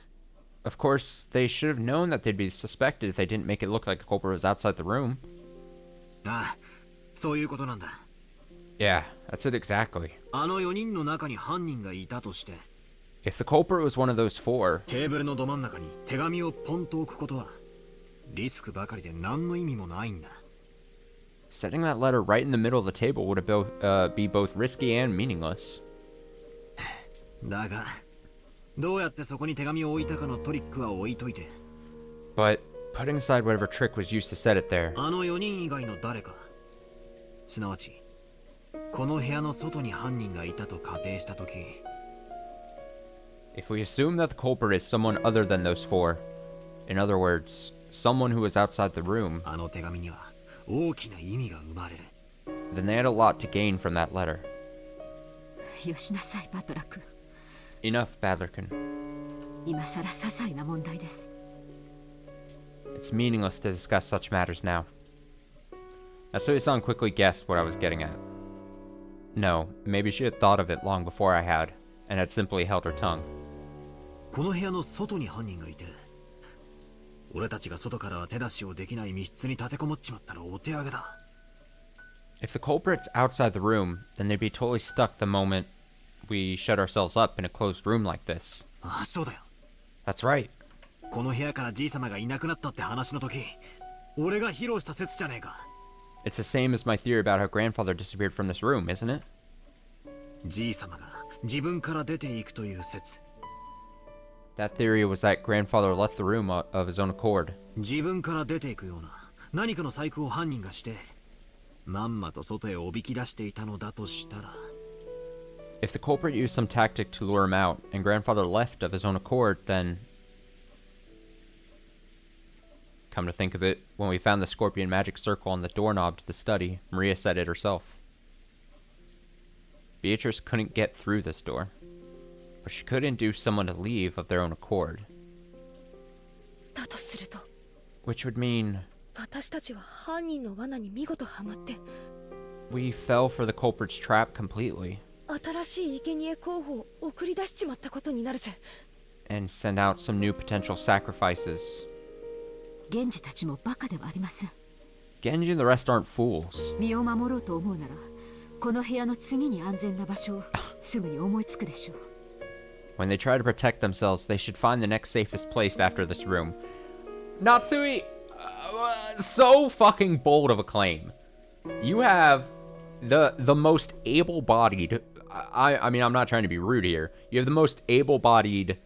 Speaker 1: Of course, they should have known that they'd be suspected if they didn't make it look like a culprit was outside the room.
Speaker 2: ああ、そういうことなんだ。
Speaker 1: Yeah, that's it exactly.
Speaker 2: あの4人の中に犯人がいたとして、
Speaker 1: If the culprit was one of those four,
Speaker 2: テーブルのど真ん中に手紙をポンと置くことはリスクばかりで何の意味もないんだ。
Speaker 1: setting that letter right in the middle of the table would have be both risky and meaningless.
Speaker 2: だが、どうやってそこに手紙を置いたかのトリックは置いといて。
Speaker 1: But putting aside whatever trick was used to set it there,
Speaker 2: あの4人以外の誰か、すなわちこの部屋の外に犯人がいたと仮定したとき、
Speaker 1: if we assume that the culprit is someone other than those four, in other words, someone who was outside the room,
Speaker 2: あの手紙には大きな意味が生まれる。
Speaker 1: then they had a lot to gain from that letter.
Speaker 4: よしなさい、バトラ君。
Speaker 1: Enough, Badlerkin.
Speaker 4: 今さら些細な問題です。
Speaker 1: It's meaningless to discuss such matters now. Natsuhi-san quickly guessed what I was getting at. No, maybe she had thought of it long before I had, and had simply held her tongue.
Speaker 2: この部屋の外に犯人がいて、俺たちが外からは手出しをできない密室に立てこもっちまったらお手上げだ。
Speaker 1: If the culprit's outside the room, then they'd be totally stuck the moment we shut ourselves up in a closed room like this.
Speaker 2: ああ、そうだよ。
Speaker 1: That's right.
Speaker 2: この部屋からじいさまがいなくなったって話の時、俺が披露した説じゃねえか。
Speaker 1: It's the same as my theory about how grandfather disappeared from this room, isn't it?
Speaker 2: じいさまが自分から出ていくという説。
Speaker 1: That theory was that grandfather left the room of his own accord.
Speaker 2: 自分から出ていくような何かの細工を犯人がして、まんまと外へおびき出していたのだとしたら。
Speaker 1: If the culprit used some tactic to lure him out, and grandfather left of his own accord, then... Come to think of it, when we found the scorpion magic circle on the doorknob to the study, Maria said it herself. Beatrice couldn't get through this door, but she could induce someone to leave of their own accord.
Speaker 3: だとすると、
Speaker 1: Which would mean
Speaker 3: 私たちは犯人の罠に見事はまって、
Speaker 1: we fell for the culprit's trap completely,
Speaker 3: 新しい生贄候補を送り出しちまったことになるぜ。
Speaker 1: and sent out some new potential sacrifices.
Speaker 4: 源氏たちもバカではありません。
Speaker 1: Genji and the rest aren't fools.
Speaker 4: 身を守ろうと思うなら、この部屋の次に安全な場所をすぐに思いつくでしょう。
Speaker 1: When they try to protect themselves, they should find the next safest place after this room. Natsuhi, so fucking bold of a claim. You have the most able-bodied. I mean, I'm not trying to be rude here. You have the most able-bodied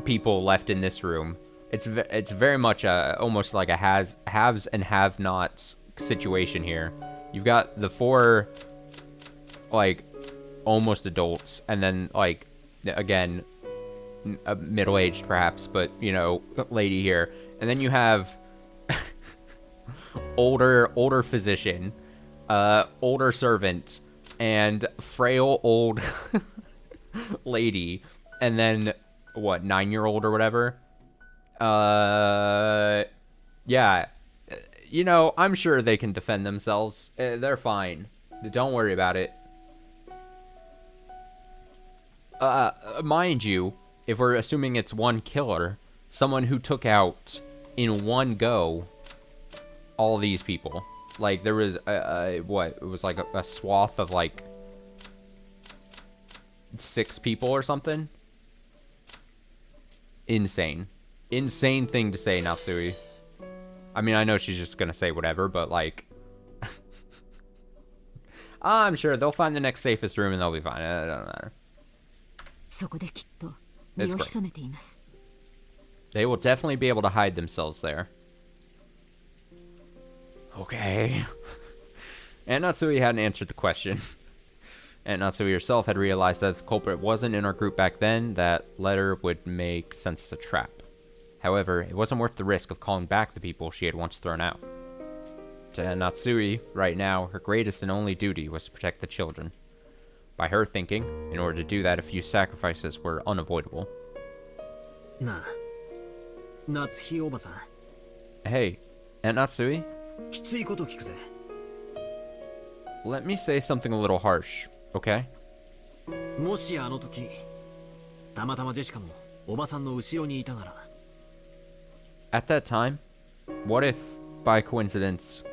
Speaker 1: people left in this room. It's very much almost like a haves and have-nots situation here. You've got the four, like, almost adults, and then, like, again, middle-aged perhaps, but, you know, lady here. And then you have older physician, older servant, and frail old lady, and then, what, 9-year-old or whatever? Yeah, you know, I'm sure they can defend themselves. They're fine. Don't worry about it. Mind you, if we're assuming it's one killer, someone who took out in one go all these people. Like, there was what, it was like a swath of like 6 people or something. Insane. insane thing to say, Natsui. I mean, I know she's just gonna say whatever, but like, I'm sure they'll find the next safest room and they'll be fine. It doesn't matter.
Speaker 4: そこできっと身を潜めています。
Speaker 1: They will definitely be able to hide themselves there. Okay. And Natsui hadn't answered the question. And Natsuhi herself had realized that if the culprit wasn't in our group back then, that letter would make sense as a trap. However, it wasn't worth the risk of calling back the people she had once thrown out. To Natsuhi, right now, her greatest and only duty was to protect the children. By her thinking, in order to do that, a few sacrifices were unavoidable.
Speaker 2: なあ、夏日おばさん。
Speaker 1: Hey, Aunt Natsui,
Speaker 2: きついこと聞くぜ。
Speaker 1: let me say something a little harsh, okay?
Speaker 2: もしあの時、たまたまジェシカもおばさんの後ろにいたなら。
Speaker 1: At that time, what if, by coincidence,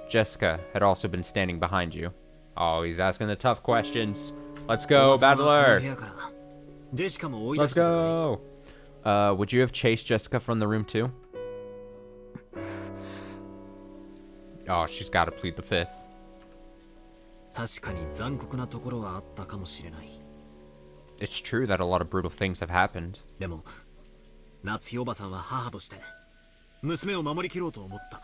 Speaker 1: Jessica had also been standing behind you? Oh, he's asking the tough questions. Let's go, battler!
Speaker 2: ジェシカも追い出
Speaker 1: Let's
Speaker 2: してたかい。
Speaker 1: go! Would you have chased Jessica from the room too? Oh, she's got to plead the fifth.
Speaker 2: 確かに残酷なところはあったかもしれない。
Speaker 1: It's true that a lot of brutal things have happened.
Speaker 2: でも、夏日おばさんは母として娘を守りきろうと思った。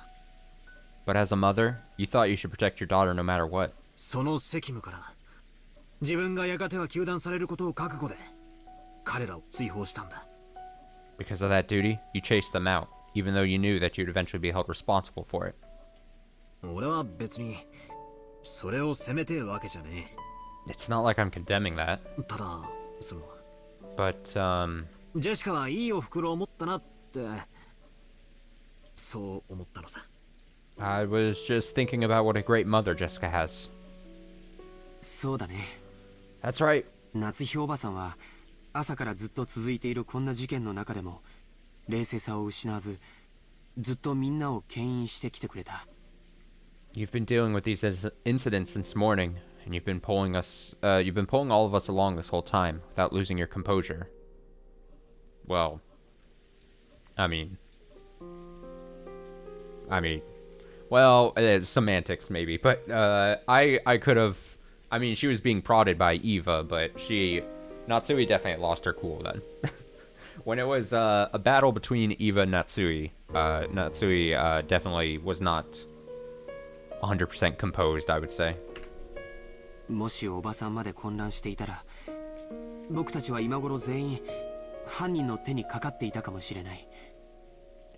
Speaker 1: But as a mother, you thought you should protect your daughter no matter what.
Speaker 2: その責務から自分がやがては糾弾されることを覚悟で彼らを追放したんだ。
Speaker 1: Because of that duty, you chased them out, even though you knew that you'd eventually be held responsible for it.
Speaker 2: 俺は別にそれを責めてえわけじゃね
Speaker 1: It's not like I'm condemning that.
Speaker 2: え。ただその
Speaker 1: But,
Speaker 2: ジェシカはいいお袋を持ったなってそう思ったのさ。
Speaker 1: I was just thinking about what a great mother Jessica has.
Speaker 5: そうだね。
Speaker 1: That's right.
Speaker 5: 夏日おばさんは朝からずっと続いているこんな事件の中でも冷静さを失わずずっとみんなを牽引してきてくれた。
Speaker 1: You've been dealing with these incidents since morning, and you've been pulling all of us along this whole time without losing your composure. Well, I mean, well, semantics maybe, but I could have. I mean, she was being prodded by Eva, but Natsui definitely lost her cool then. When it was a battle between Eva and Natsui, Natsui definitely was not 100% composed, I would say.
Speaker 5: もしおばさんまで混乱していたら僕たちは今頃全員犯人の手にかかっていたかもしれない。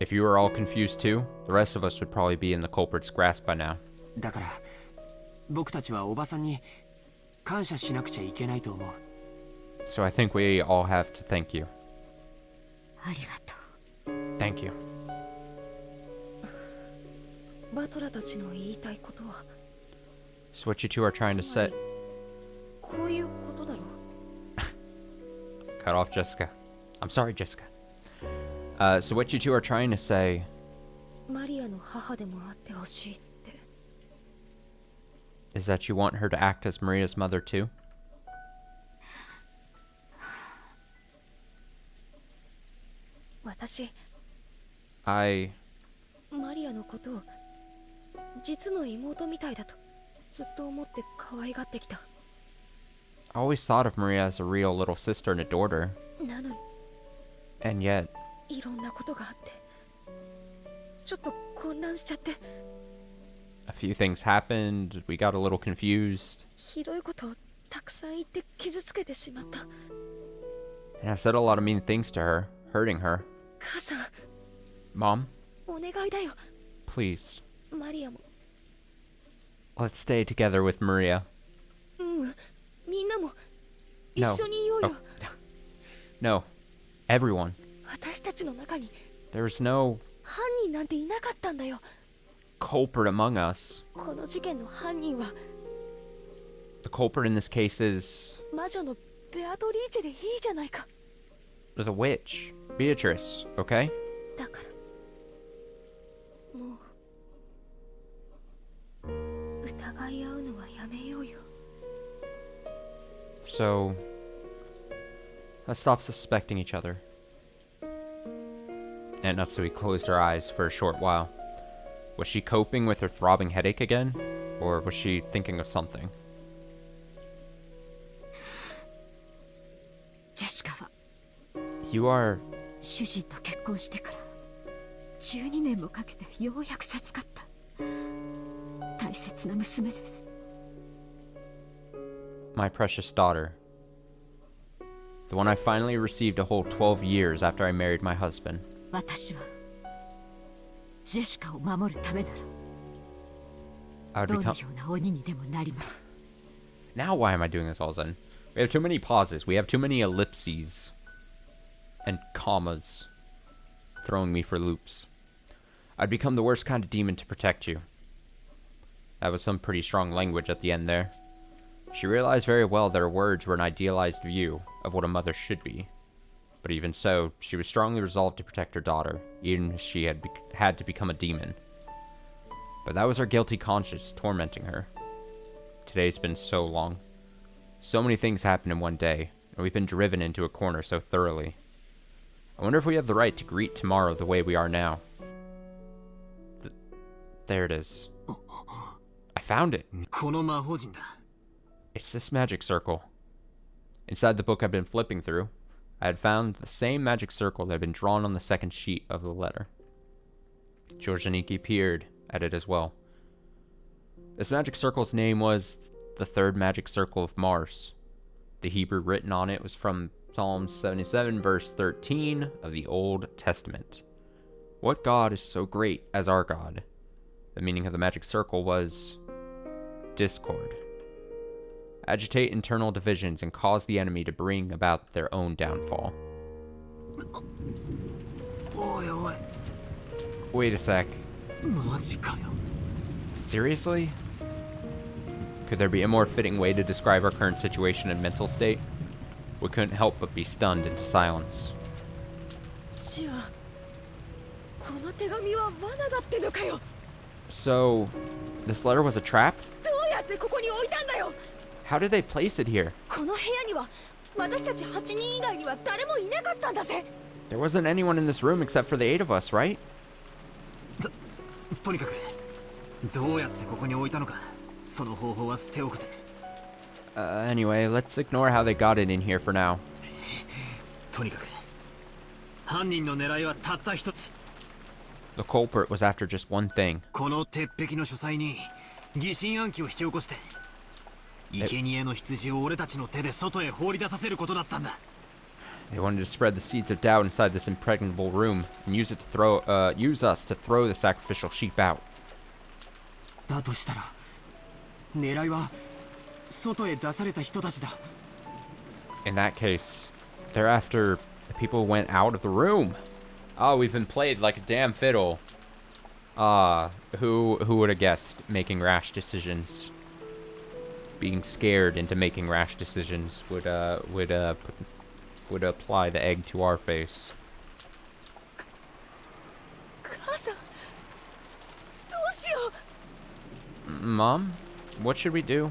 Speaker 1: If you were all confused too, the rest of us would probably be in the culprit's grasp by now.
Speaker 5: だから僕たちはおばさんに感謝しなくちゃいけないと思う。
Speaker 1: So I think we all have to thank you.
Speaker 4: ありがとう。
Speaker 1: Thank you.
Speaker 3: バトラたちの言いたいことは
Speaker 1: So what you two are trying to say...
Speaker 3: こういうことだろう。
Speaker 1: Cut off Jessica. I'm sorry, Jessica. So what you two are trying to say...
Speaker 3: マリアの母でもあってほしいって。
Speaker 1: is that you want her to act as Maria's mother too?
Speaker 3: 私
Speaker 1: I...
Speaker 3: マリアのことを実の妹みたいだとずっと思って可愛がってきた。
Speaker 1: I always thought of Maria as a real little sister and adored her.
Speaker 3: なのに
Speaker 1: And yet...
Speaker 3: いろんなことがあってちょっと混乱しちゃって。
Speaker 1: A few things happened, we got a little confused.
Speaker 3: ひどいことをたくさん言って傷つけてしまった。
Speaker 1: And I said a lot of mean things to her, hurting her.
Speaker 3: 母さん
Speaker 1: Mom,
Speaker 3: お願いだよ。
Speaker 1: please,
Speaker 3: マリアも
Speaker 1: let's stay together with Maria.
Speaker 3: みんなも一
Speaker 1: No.
Speaker 3: 緒にいようよ。
Speaker 1: No, everyone.
Speaker 3: 私たちの中に
Speaker 1: There's no
Speaker 3: 犯人なんていなかったんだよ。
Speaker 1: culprit among us.
Speaker 3: この事件の犯人は
Speaker 1: The culprit in this case is
Speaker 3: 魔女のベアトリーチェでいいじゃないか。
Speaker 1: the witch, Beatrice, okay?
Speaker 3: だからもう疑い合うのはやめようよ。
Speaker 1: So, let's stop suspecting each other. Aunt Natsuhi closed her eyes for a short while. Was she coping with her throbbing headache again? Or was she thinking of something?
Speaker 4: ジェシカは
Speaker 1: You are...
Speaker 4: 主人と結婚してから12年もかけてようやく授かった大切な娘です。
Speaker 1: my precious daughter. The one I finally received a whole 12 years after I married my husband.
Speaker 4: 私はジェシカを守るためな
Speaker 1: I
Speaker 4: ら
Speaker 1: would
Speaker 4: どの
Speaker 1: become...
Speaker 4: ような鬼にでもなります。
Speaker 1: Now why am I doing this all of a sudden? We have too many pauses. We have too many ellipses. And commas. Throwing me for loops. I'd become the worst kind of demon to protect you. That was some pretty strong language at the end there. She realized very well that her words were an idealized view of what a mother should be. But even so, she was strongly resolved to protect her daughter, even if she had to become a demon. But that was her guilty conscience tormenting her. Today's been so long. So many things happened in one day, and we've been driven into a corner so thoroughly. I wonder if we have the right to greet tomorrow the way we are now. There it is. I found it.
Speaker 2: この魔法陣だ。
Speaker 1: It's this magic circle. Inside the book I've been flipping through, I had found the same magic circle that had been drawn on the second sheet of the letter. Georgianiki peered at it as well. This magic circle's name was the third magic circle of Mars. The Hebrew written on it was from Psalm 77, verse 13 of the Old Testament. What God is so great as our God? The meaning of the magic circle was discord. Agitate internal divisions and cause the enemy to bring about their own downfall.
Speaker 2: おいおい、
Speaker 1: Wait a sec.
Speaker 2: マジかよ。
Speaker 1: Seriously? Could there be a more fitting way to describe our current situation and mental state? We couldn't help but be stunned into silence.
Speaker 3: じゃあこの手紙は罠だってのかよ。
Speaker 1: So, this letter was a trap?
Speaker 3: どうやってここに置いたんだよ。
Speaker 1: How did they place it here?
Speaker 3: この部屋には私たち8人以外には誰もいなかったんだぜ。
Speaker 1: There wasn't anyone in this room except for the 8 of us, right?
Speaker 2: とにかくどうやってここに置いたのか、その方法は捨ておくぜ。
Speaker 1: Anyway, let's ignore how they got it in here for now.
Speaker 2: とにかく犯人の狙いはたった一つ。
Speaker 1: The culprit was after just one thing.
Speaker 2: この鉄壁の書斎に疑心暗鬼を引き起こして生贄の羊を俺たちの手で外へ放り出させることだったんだ。
Speaker 1: They wanted to spread the seeds of doubt inside this impregnable room and use us to throw the sacrificial sheep out.
Speaker 5: だとしたら狙いは外へ出された人たちだ。
Speaker 1: In that case, they're after the people who went out of the room. Oh, we've been played like a damn fiddle. Who would have guessed making rash decisions? Being scared into making rash decisions would apply the egg to our face.
Speaker 3: 母さん、どうしよう。
Speaker 1: Mom, what should we do?
Speaker 3: あの4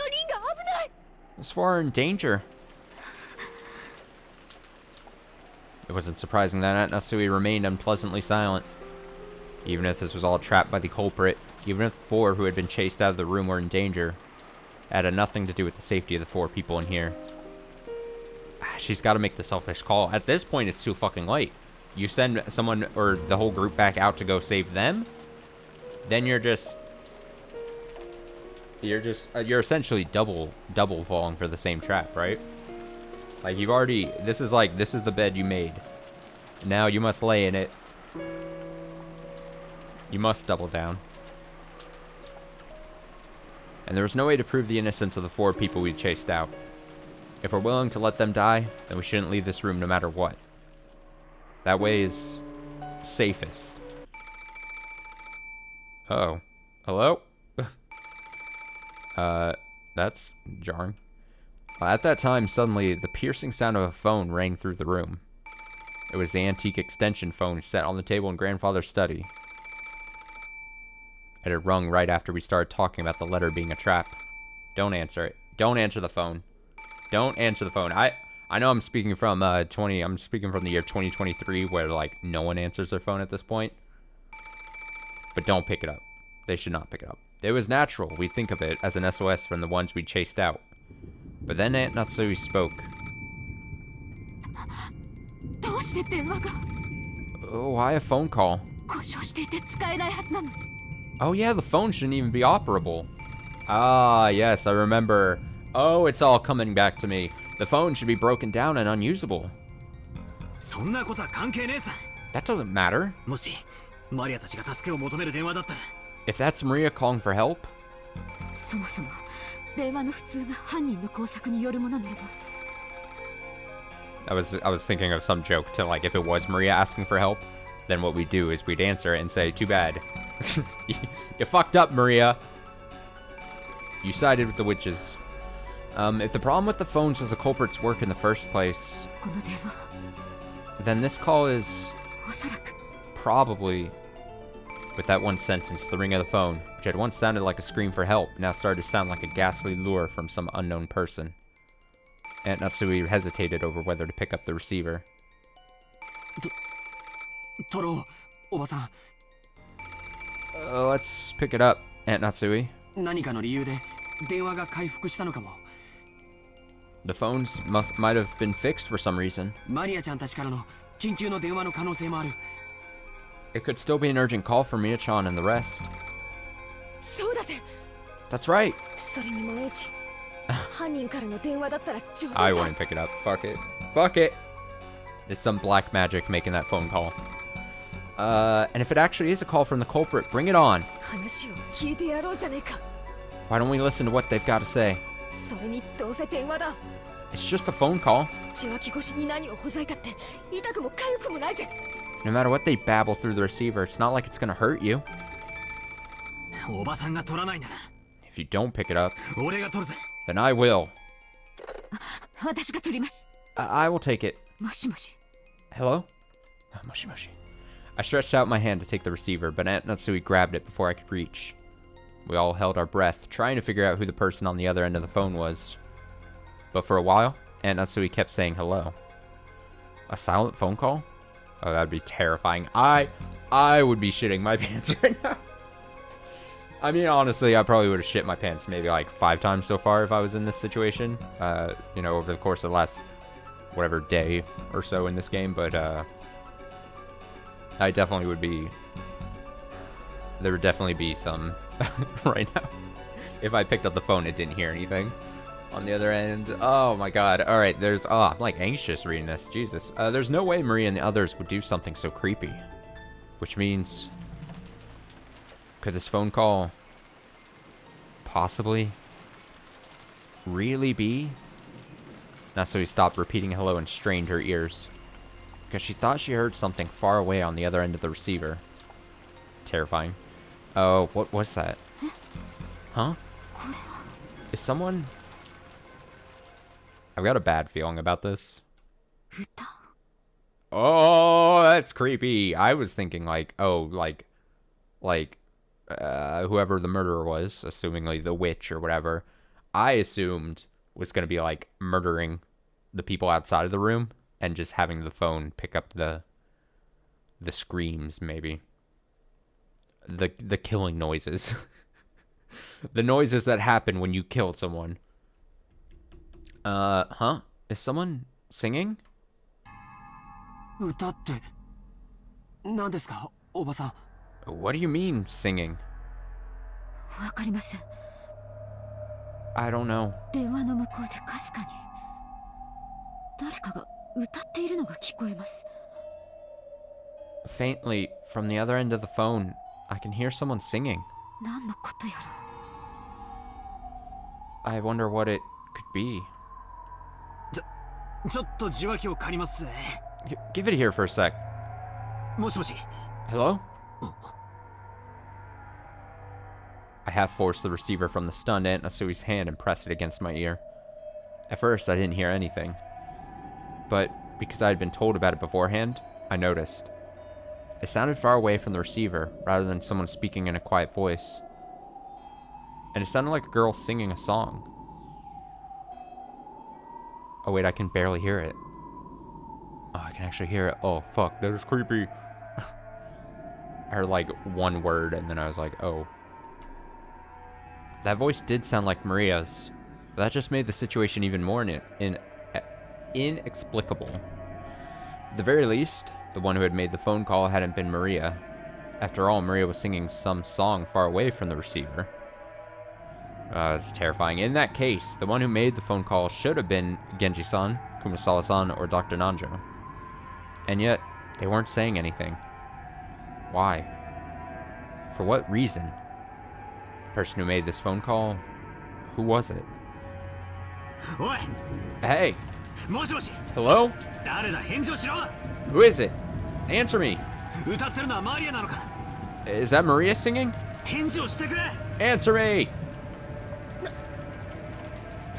Speaker 3: 人が危ない。
Speaker 1: As far in danger. It wasn't surprising that Aunt Natsuhi remained unpleasantly silent. Even if this was all trapped by the culprit, even if the 4 who had been chased out of the room were in danger, it had nothing to do with the safety of the 4 people in here. She's got to make the selfish call. At this point, it's too fucking late. You send someone or the whole group back out to go save them, then you're essentially double falling for the same trap, right? Like you've already, this is the bed you made. Now you must lay in it. You must double down. And there was no way to prove the innocence of the 4 people we chased out. If we're willing to let them die, then we shouldn't leave this room no matter what. That way is safest. Uh-oh. Hello? That's jarring. At that time, suddenly, the piercing sound of a phone rang through the room. It was the antique extension phone set on the table in Grandfather's study. It had rung right after we started talking about the letter being a trap. Don't answer it. Don't answer the phone. Don't answer the phone. I know I'm speaking from I'm speaking from the year 2023 where like no one answers their phone at this point. But don't pick it up. They should not pick it up. It was natural. We think of it as an SOS from the ones we chased out. But then Aunt Natsuhi spoke.
Speaker 4: どうして電話が
Speaker 1: Oh, why a phone call?
Speaker 4: 故障していて使えないはずなの
Speaker 1: Oh yeah, the phone shouldn't even be operable. Ah, yes, I remember. Oh, it's all coming back to me. The phone should be broken down and unusable.
Speaker 2: そんなことは関係ねえさ。
Speaker 1: That doesn't matter.
Speaker 2: もしマリアたちが助けを求める電話だったら、
Speaker 1: If that's Maria calling for help,
Speaker 4: そもそも電話の普通が犯人の工作によるものならば
Speaker 1: I was thinking of some joke to like if it was Maria asking for help, then what we'd do is we'd answer it and say, too bad. You fucked up, Maria. You sided with the witches. If the problem with the phones was the culprit's work in the first place,
Speaker 4: この電話
Speaker 1: then this call is
Speaker 4: おそらく
Speaker 1: probably, with that one sentence, the ring of the phone, which had once sounded like a scream for help, now started to sound like a ghastly lure from some unknown person. Aunt Natsuhi hesitated over whether to pick up the receiver.
Speaker 5: トロ、おばさん、
Speaker 1: Let's pick it up, Aunt Natsuhi.
Speaker 5: 何かの理由で電話が回復したのかも。
Speaker 1: The phones might have been fixed for some reason.
Speaker 5: マリアちゃんたちからの緊急の電話の可能性もある。
Speaker 1: It could still be an urgent call for Mia-chan and the rest.
Speaker 3: そうだぜ
Speaker 1: That's right.
Speaker 3: それに万一犯人からの電話だったら上手
Speaker 1: I
Speaker 3: さ
Speaker 1: wouldn't pick it up. Fuck it. Fuck it. It's some black magic making that phone call. And if it actually is a call from the culprit, bring it on.
Speaker 3: 話を聞いてやろうじゃねえか
Speaker 1: Why don't we listen to what they've got to say?
Speaker 3: それにどうせ電話だ
Speaker 1: It's just a phone call.
Speaker 3: 受話器越しに何をほざいたって痛くも痒くもないぜ
Speaker 1: No matter what they babble through the receiver, it's not like it's gonna hurt you.
Speaker 2: おばさんが取らないなら
Speaker 1: If you don't pick it up,
Speaker 2: 俺が取るぜ。
Speaker 1: then I will.
Speaker 4: 私が取ります
Speaker 1: I will take it.
Speaker 4: もしもし
Speaker 1: Hello? Mushi mushi. I stretched out my hand to take the receiver, but Aunt Natsui grabbed it before I could reach. We all held our breath, trying to figure out who the person on the other end of the phone was. But for a while, Aunt Natsui kept saying hello. A silent phone call? Oh, that'd be terrifying. I would be shitting my pants right now. I mean, honestly, I probably would have shit my pants maybe like 5 times so far if I was in this situation. You know, over the course of the last, whatever, day or so in this game. But, I definitely would be... There would definitely be some right now. If I picked up the phone, it didn't hear anything on the other end. Oh my god. Alright, there's... Oh, I'm like anxious reading this. Jesus. There's no way Maria and the others would do something so creepy. Which means... Could this phone call... possibly... really be? Natsui stopped repeating hello and strained her ears. Because she thought she heard something far away on the other end of the receiver. Terrifying. Oh, what was that? Huh? Is someone... I've got a bad feeling about this.
Speaker 4: 歌
Speaker 1: Oh, that's creepy. I was thinking like, oh, like, whoever the murderer was, assumingly the witch or whatever, I assumed was going to be like murdering the people outside of the room and just having the phone pick up the screams, maybe. The killing noises. The noises that happen when you kill someone. Huh? Is someone singing?
Speaker 5: 歌って何ですか、おばさん。
Speaker 1: What do you mean, singing?
Speaker 4: わかりません
Speaker 1: I don't know.
Speaker 4: 電話の向こうでかすかに誰かが歌っているのが聞こえます
Speaker 1: Faintly, from the other end of the phone, I can hear someone singing.
Speaker 4: 何のことやら
Speaker 1: I wonder what it could be.
Speaker 2: ちょっと受話器を借りますぜ。
Speaker 1: Give it here for a sec.
Speaker 2: もしもし。
Speaker 1: Hello? I half forced the receiver from the stunned Aunt Natsui's hand and pressed it against my ear. At first, I didn't hear anything. But because I had been told about it beforehand, I noticed. It sounded far away from the receiver, rather than someone speaking in a quiet voice. And it sounded like a girl singing a song. Oh, wait, I can barely hear it. Oh, I can actually hear it. Oh, fuck, that is creepy. I heard, like, one word, and then I was like, oh. That voice did sound like Maria's, but that just made the situation even more inexplicable. At the very least, the one who had made the phone call hadn't been Maria. After all, Maria was singing some song far away from the receiver. It's terrifying. In that case, the one who made the phone call should have been Genji-san, Kumasawa-san, or Dr. Nanjo. And yet, they weren't saying anything. Why? For what reason? The person who made this phone call, who was it?
Speaker 2: おい
Speaker 1: Hey,
Speaker 2: もしもし
Speaker 1: hello?
Speaker 2: 誰だ返事をしろ
Speaker 1: Who is it? Answer me.
Speaker 2: 歌ってるのはマリアなのか
Speaker 1: Is that Maria singing?
Speaker 2: 返事をしてくれ
Speaker 1: Answer me!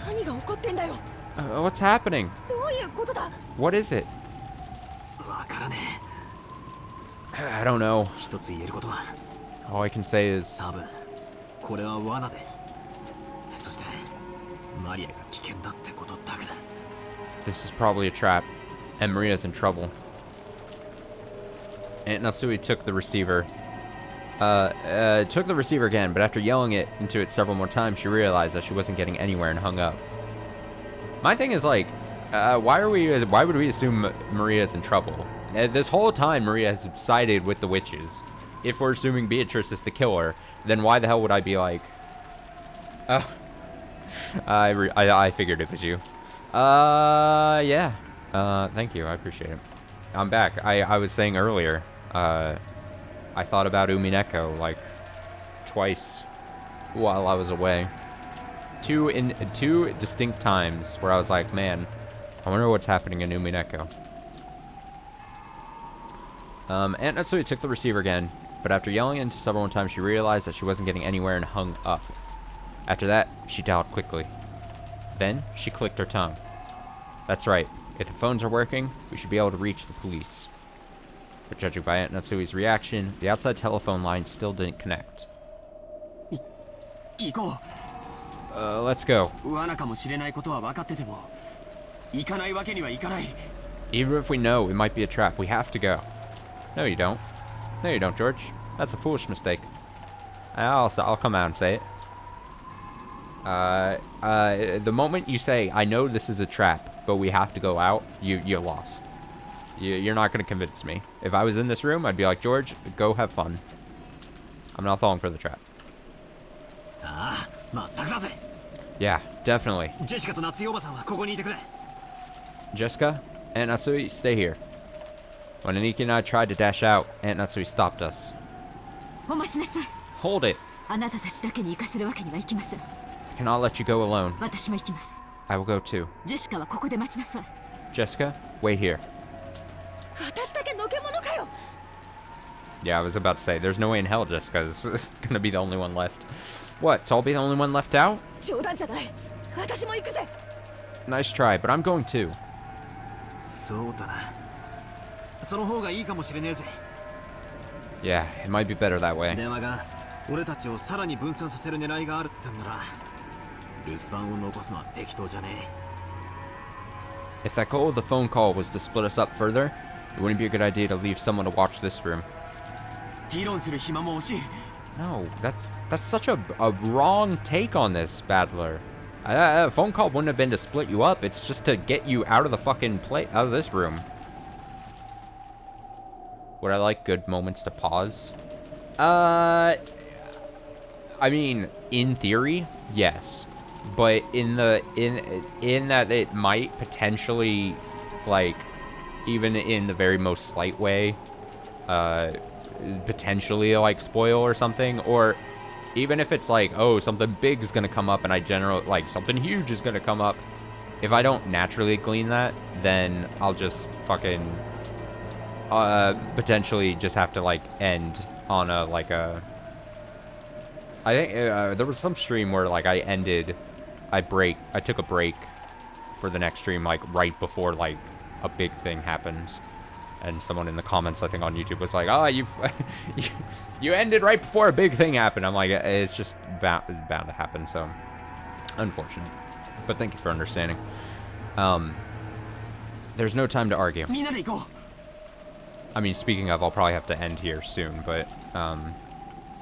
Speaker 3: 何が起こってんだよ。
Speaker 1: What's happening?
Speaker 3: どういうことだ。
Speaker 1: What is it?
Speaker 2: わからね
Speaker 1: I don't know.
Speaker 2: え一つ言えることは
Speaker 1: All I can say is...
Speaker 2: 多分これは罠でそしてマリアが危険だってことだけだ
Speaker 1: This is probably a trap, and Maria's in trouble. Aunt Natsuhi took the receiver. Took the receiver again, but after yelling it into it several more times, she realized that she wasn't getting anywhere and hung up. My thing is like, why would we assume Maria's in trouble? This whole time, Maria has sided with the witches. If we're assuming Beatrice is the killer, then why the hell would I be like, oh, I figured it was you. Yeah. Thank you. I appreciate it. I'm back. I was saying earlier, I thought about Umineko like twice while I was away. Two distinct times where I was like, man, I wonder what's happening in Umineko. Aunt Natsuhi took the receiver again, but after yelling it several more times, she realized that she wasn't getting anywhere and hung up. After that, she dialed quickly. Then, she clicked her tongue. That's right. If the phones are working, we should be able to reach the police. But judging by Aunt Natsuhi's reaction, the outside telephone line still didn't connect.
Speaker 5: 行こ
Speaker 1: Let's go.
Speaker 5: う罠かもしれないことは分かってても行かないわけにはいかない
Speaker 1: Even if we know it might be a trap, we have to go. No, you don't. No, you don't, George. That's a foolish mistake. I'll come out and say it. The moment you say, I know this is a trap, but we have to go out, you're lost. You're not going to convince me. If I was in this room, I'd be like, George, go have fun. I'm not falling for the trap.
Speaker 2: ああまったくだぜ
Speaker 1: Yeah, definitely.
Speaker 2: ジェシカと夏井おばさんはここにいてくれ
Speaker 1: Jessica, Aunt Natsui, stay here. When Aniki and I tried to dash out, Aunt Natsui stopped us.
Speaker 4: お待ちなさい。
Speaker 1: Hold it.
Speaker 4: あなたたちだけに行かせるわけにはいきません。
Speaker 1: I cannot let you go alone.
Speaker 4: 私も行きます。
Speaker 1: I will go too.
Speaker 4: ジェシカはここで待ちなさい。
Speaker 1: Jessica, wait here.
Speaker 3: 私だけのけ者かよ。
Speaker 1: Yeah, I was about to say, there's no way in hell Jessica is gonna be the only one left. What, so I'll be the only one left out?
Speaker 3: 冗談じゃない。私も行くぜ。
Speaker 1: Nice try, but I'm going too.
Speaker 2: そうだなその方がいいかもしれねえぜ
Speaker 1: Yeah, it might be better that way.
Speaker 2: 電話が俺たちをさらに分散させる狙いがあるってんなら留守番を残すのは適当じゃね
Speaker 1: If that goal of the phone call was to split us up further, it wouldn't be a good idea to leave someone to watch this room.
Speaker 5: 議論する暇も惜しい
Speaker 1: No, that's such a wrong take on this, Battler. A phone call wouldn't have been to split you up. It's just to get you out of the fucking out of this room. Would I like good moments to pause? I mean, in theory, yes. But in that it might potentially, like, even in the very most slight way, potentially like spoil or something, or even if it's like, oh, something big is gonna come up and I generally like something huge is gonna come up, if I don't naturally glean that, then I'll just fucking potentially just have to like end on a like a I think there was some stream where like I took a break for the next stream like right before like a big thing happens. And someone in the comments, I think on YouTube, was like, "Oh, you ended right before a big thing happened." I'm like, it's just bound to happen. So, unfortunate. But thank you for understanding. There's no time to argue.
Speaker 5: みんなで行こ
Speaker 1: I mean, speaking of, I'll probably have to end here soon, but,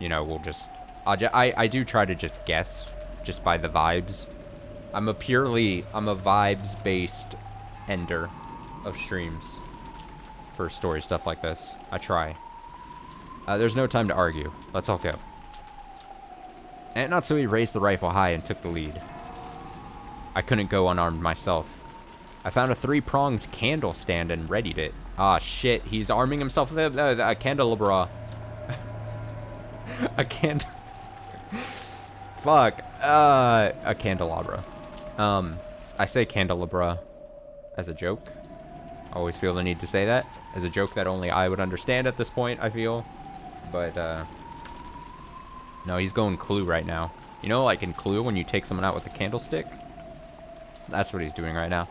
Speaker 1: you know, we'll just... I do try to just guess, just by the vibes. I'm a vibes-based ender of streams for story stuff like this. I try. There's no time to argue. Let's all go. Aunt Natsuhi raised the rifle high and took the lead. I couldn't go unarmed myself. I found a 3-pronged candle stand and readied it. Ah, shit. He's arming himself with a candelabra. A candle... Fuck. A candelabra. I say candelabra as a joke. I always feel the need to say that. As a joke that only I would understand at this point, I feel. But, no, he's going Clue right now. You know, like in Clue, when you take someone out with a candlestick? That's what he's doing right now.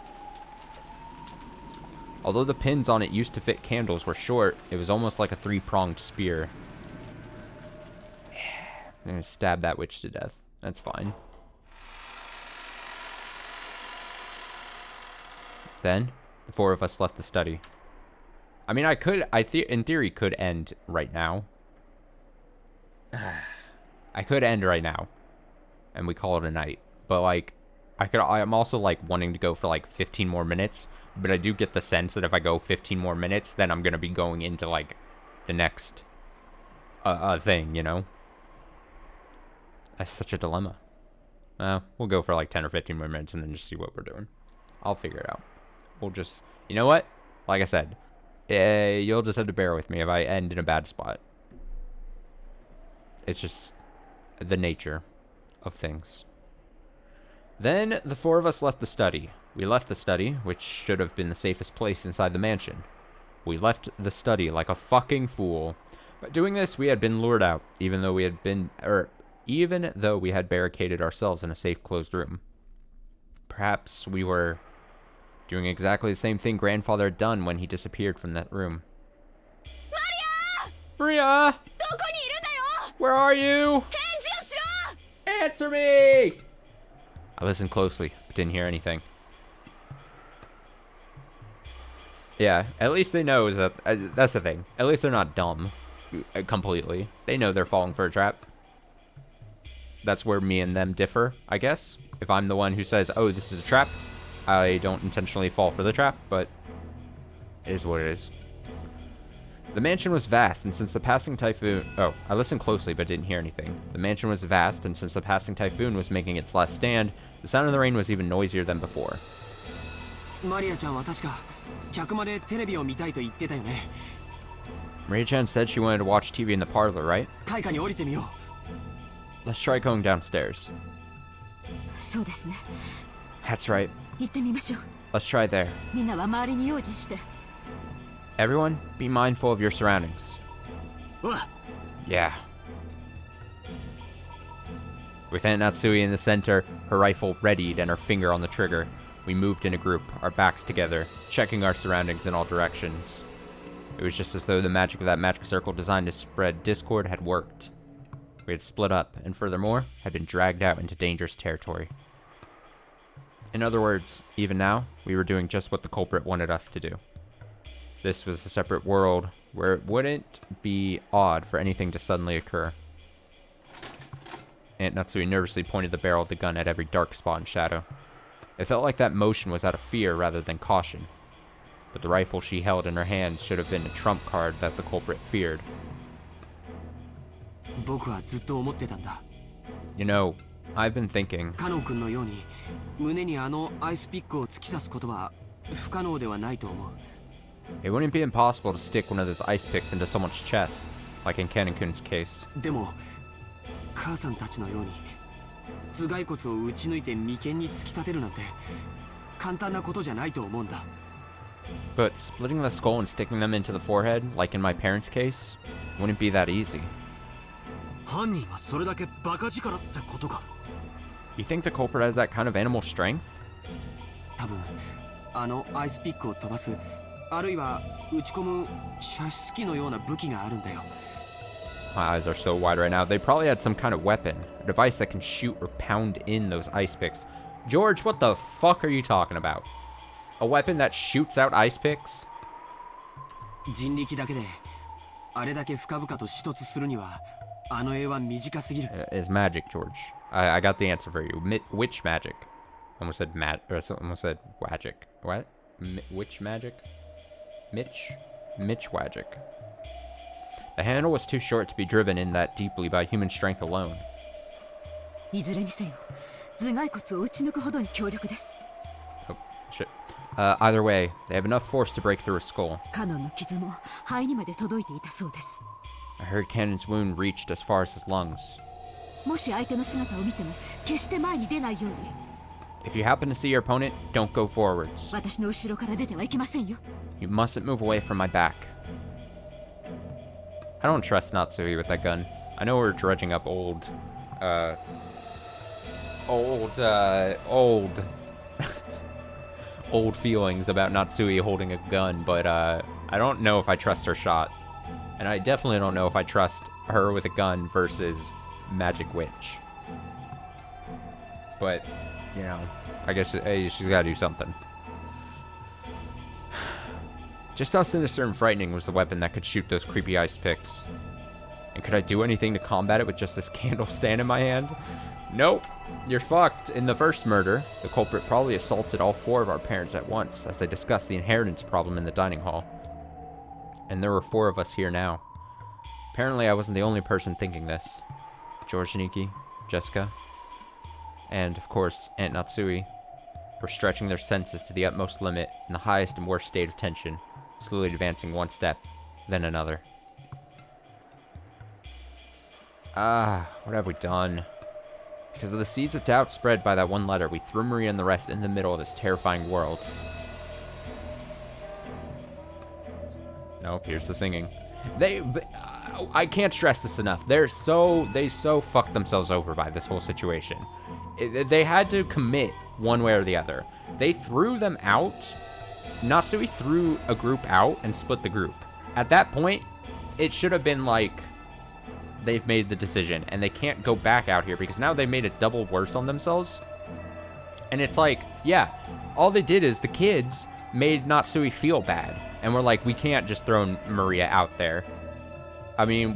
Speaker 1: Although the pins on it used to fit candles were short, it was almost like a 3-pronged spear. I'm gonna stab that witch to death. That's fine. Then, the 4 of us left the study. I mean, in theory, could end right now. I could end right now, and we call it a night. But like, I'm also like wanting to go for like 15 more minutes. But I do get the sense that if I go 15 more minutes, then I'm gonna be going into like the next thing, you know. That's such a dilemma. We'll go for like 10 or 15 more minutes and then just see what we're doing. I'll figure it out. We'll just, you know what? Like I said, you'll just have to bear with me if I end in a bad spot. It's just the nature of things. Then the 4 of us left the study. We left the study, which should have been the safest place inside the mansion. We left the study like a fucking fool. By doing this, we had been lured out, even though we had barricaded ourselves in a safe closed room. Perhaps we were doing exactly the same thing Grandfather had done when he disappeared from that room. Maria! Where are you? Answer me! I listened closely, but didn't hear anything. Yeah, at least they know that... that's the thing. At least they're not dumb. Completely. They know they're falling for a trap. That's where me and them differ, I guess. If I'm the one who says, oh, this is a trap, I don't intentionally fall for the trap, but it is what it is. The mansion was vast, and since the passing typhoon... Oh, I listened closely, but didn't hear anything. The mansion was vast, and since the passing typhoon was making its last stand, the sound of the rain was even noisier than before.
Speaker 5: Maria-chan は確か客間でテレビを見たいと言ってたよね。
Speaker 1: Maria-chan said she wanted to watch TV in the parlor, right?
Speaker 5: 階下に降りてみよう。
Speaker 1: Let's try going downstairs.
Speaker 4: そうですね。
Speaker 1: That's right.
Speaker 4: 行ってみましょう。
Speaker 1: Let's try there.
Speaker 4: みんなは周りに用心して。
Speaker 1: Everyone, be mindful of your surroundings. Yeah. With Aunt Natsuhi in the center, her rifle readied and her finger on the trigger, we moved in a group, our backs together, checking our surroundings in all directions. It was just as though the magic of that magic circle designed to spread discord had worked. We had split up, and furthermore, had been dragged out into dangerous territory. In other words, even now, we were doing just what the culprit wanted us to do. This was a separate world where it wouldn't be odd for anything to suddenly occur. Aunt Natsuhi nervously pointed the barrel of the gun at every dark spot and shadow. It felt like that motion was out of fear rather than caution. But the rifle she held in her hand should have been a trump card that the culprit feared.
Speaker 5: 僕はずっと思ってたんだ。
Speaker 1: You know, I've been thinking...
Speaker 5: カノン君のように胸にあのアイスピックを突き刺すことは不可能ではないと思う。
Speaker 1: It wouldn't be impossible to stick one of those ice picks into someone's chest, like in Kanon-kun's case.
Speaker 5: でも、母さんたちのように頭蓋骨を打ち抜いて眉間に突き立てるなんて簡単なことじゃないと思うんだ。
Speaker 1: But splitting the skull and sticking them into the forehead, like in my parents' case, wouldn't be that easy.
Speaker 2: 犯人はそれだけバカ力ってことか。
Speaker 1: You think the culprit has that kind of animal strength?
Speaker 5: 多分あのアイスピックを飛ばす、あるいは打ち込む射出機のような武器があるんだよ。
Speaker 1: My eyes are so wide right now. They probably had some kind of weapon, a device that can shoot or pound in those ice picks. George, what the fuck are you talking about? A weapon that shoots out ice picks?
Speaker 5: 人力だけであれだけ深々と衝突するにはあの絵は短すぎる。
Speaker 1: Is magic, George. I got the answer for you. Which magic? Almost said almost said wagic. What? Which magic? Mitch wagic. The handle was too short to be driven in that deeply by human strength alone.
Speaker 4: いずれにせよ頭蓋骨を打ち抜くほどに強力です。
Speaker 1: Oh, shit. Either way, they have enough force to break through a skull.
Speaker 4: カノンの傷も肺にまで届いていたそうです。
Speaker 1: I heard Cannon's wound reached as far as his lungs.
Speaker 4: もし相手の姿を見ても決して前に出ないように。
Speaker 1: If you happen to see your opponent, don't go forwards.
Speaker 4: 私の後ろから出てはいけませんよ。
Speaker 1: You mustn't move away from my back. I don't trust Natsuhi with that gun. I know we're dredging up old old feelings about Natsuhi holding a gun, but I don't know if I trust her shot. And I definitely don't know if I trust her with a gun versus Magic Witch. But, you know, I guess she's got to do something. Just how sinister and frightening was the weapon that could shoot those creepy ice picks? And could I do anything to combat it with just this candle stand in my hand? Nope. You're fucked. In the first murder, the culprit probably assaulted all 4 of our parents at once as they discussed the inheritance problem in the dining hall. And there were 4 of us here now. Apparently I wasn't the only person thinking this. George Niki, Jessica, and, of course, Aunt Natsuhi were stretching their senses to the utmost limit in the highest and worst state of tension, slowly advancing one step, then another. What have we done? Because of the seeds of doubt spread by that one letter, we threw Maria and the rest in the middle of this terrifying world. Nope, here's the singing. I can't stress this enough. They so fucked themselves over by this whole situation. They had to commit one way or the other. They threw them out. Natsuhi threw a group out and split the group. At that point, it should have been like, they've made the decision and they can't go back out here because now they made it double worse on themselves. And it's like, yeah, all they did is the kids made Natsuhi feel bad. And we're like, we can't just throw Maria out there. I mean,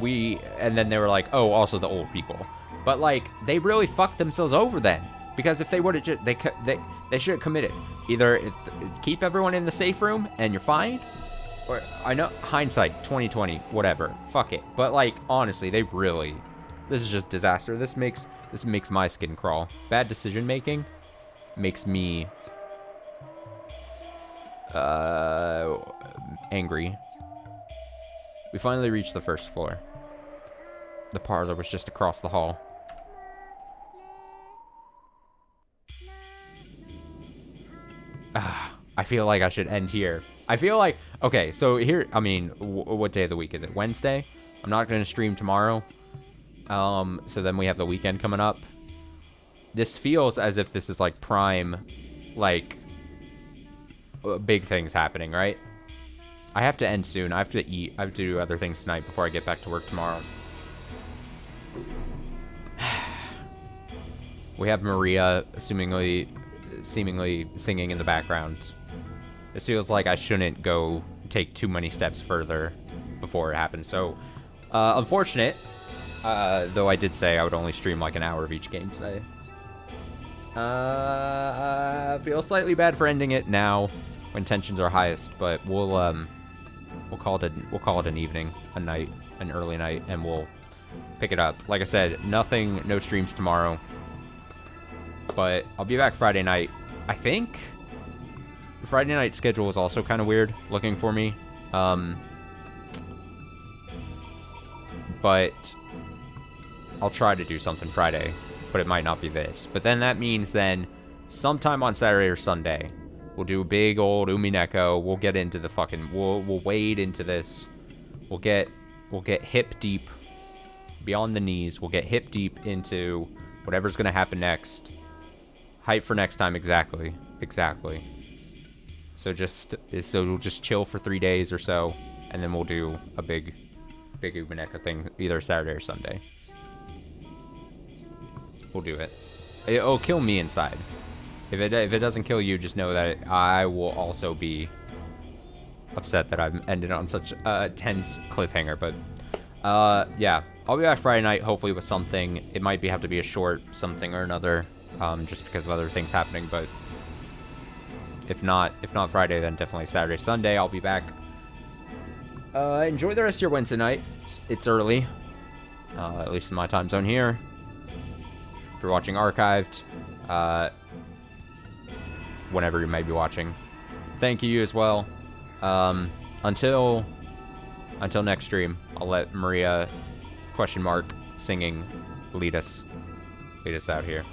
Speaker 1: and then they were like, oh, also the old people. But like, they really fucked themselves over then. Because if they would have just, they should have committed. Either it's keep everyone in the safe room and you're fine. Or, I know, hindsight, 2020, whatever. Fuck it. But like, honestly, this is just disaster. This makes my skin crawl. Bad decision making makes me angry. We finally reached the first floor. The parlor was just across the hall. I feel like I should end here. I feel like, okay, so here, I mean, what day of the week is it? Wednesday? I'm not going to stream tomorrow. So then we have the weekend coming up. This feels as if this is like prime, like, big things happening, right? I have to end soon. I have to eat. I have to do other things tonight before I get back to work tomorrow. We have Maria seemingly singing in the background. This feels like I shouldn't go take too many steps further before it happens. So, unfortunate. Though I did say I would only stream like an hour of each game today. Feel slightly bad for ending it now when tensions are highest, but we'll call it an evening, a night, an early night, and we'll pick it up. Like I said, no streams tomorrow, but I'll be back Friday night. I think the Friday night schedule is also kind of weird looking for me, but I'll try to do something Friday, but it might not be this. But then that means then sometime on Saturday or Sunday, we'll do a big old Umineko. We'll get into the fucking, we'll wade into this. We'll get hip deep beyond the knees. We'll get hip deep into whatever's going to happen next. Hype for next time. Exactly. So we'll just chill for 3 days or so, and then we'll do a big Umineko thing either Saturday or Sunday. We'll do it. It'll kill me inside. If it doesn't kill you, just know that I will also be upset that I've ended on such a tense cliffhanger. But yeah, I'll be back Friday night, hopefully with something. It might have to be a short something or another, just because of other things happening. But if not Friday, then definitely Saturday, Sunday. I'll be back. Enjoy the rest of your Wednesday night. It's early, at least in my time zone here. If you're watching archived, whenever you may be watching, thank you as well. Until next stream, I'll let Maria singing lead us out here.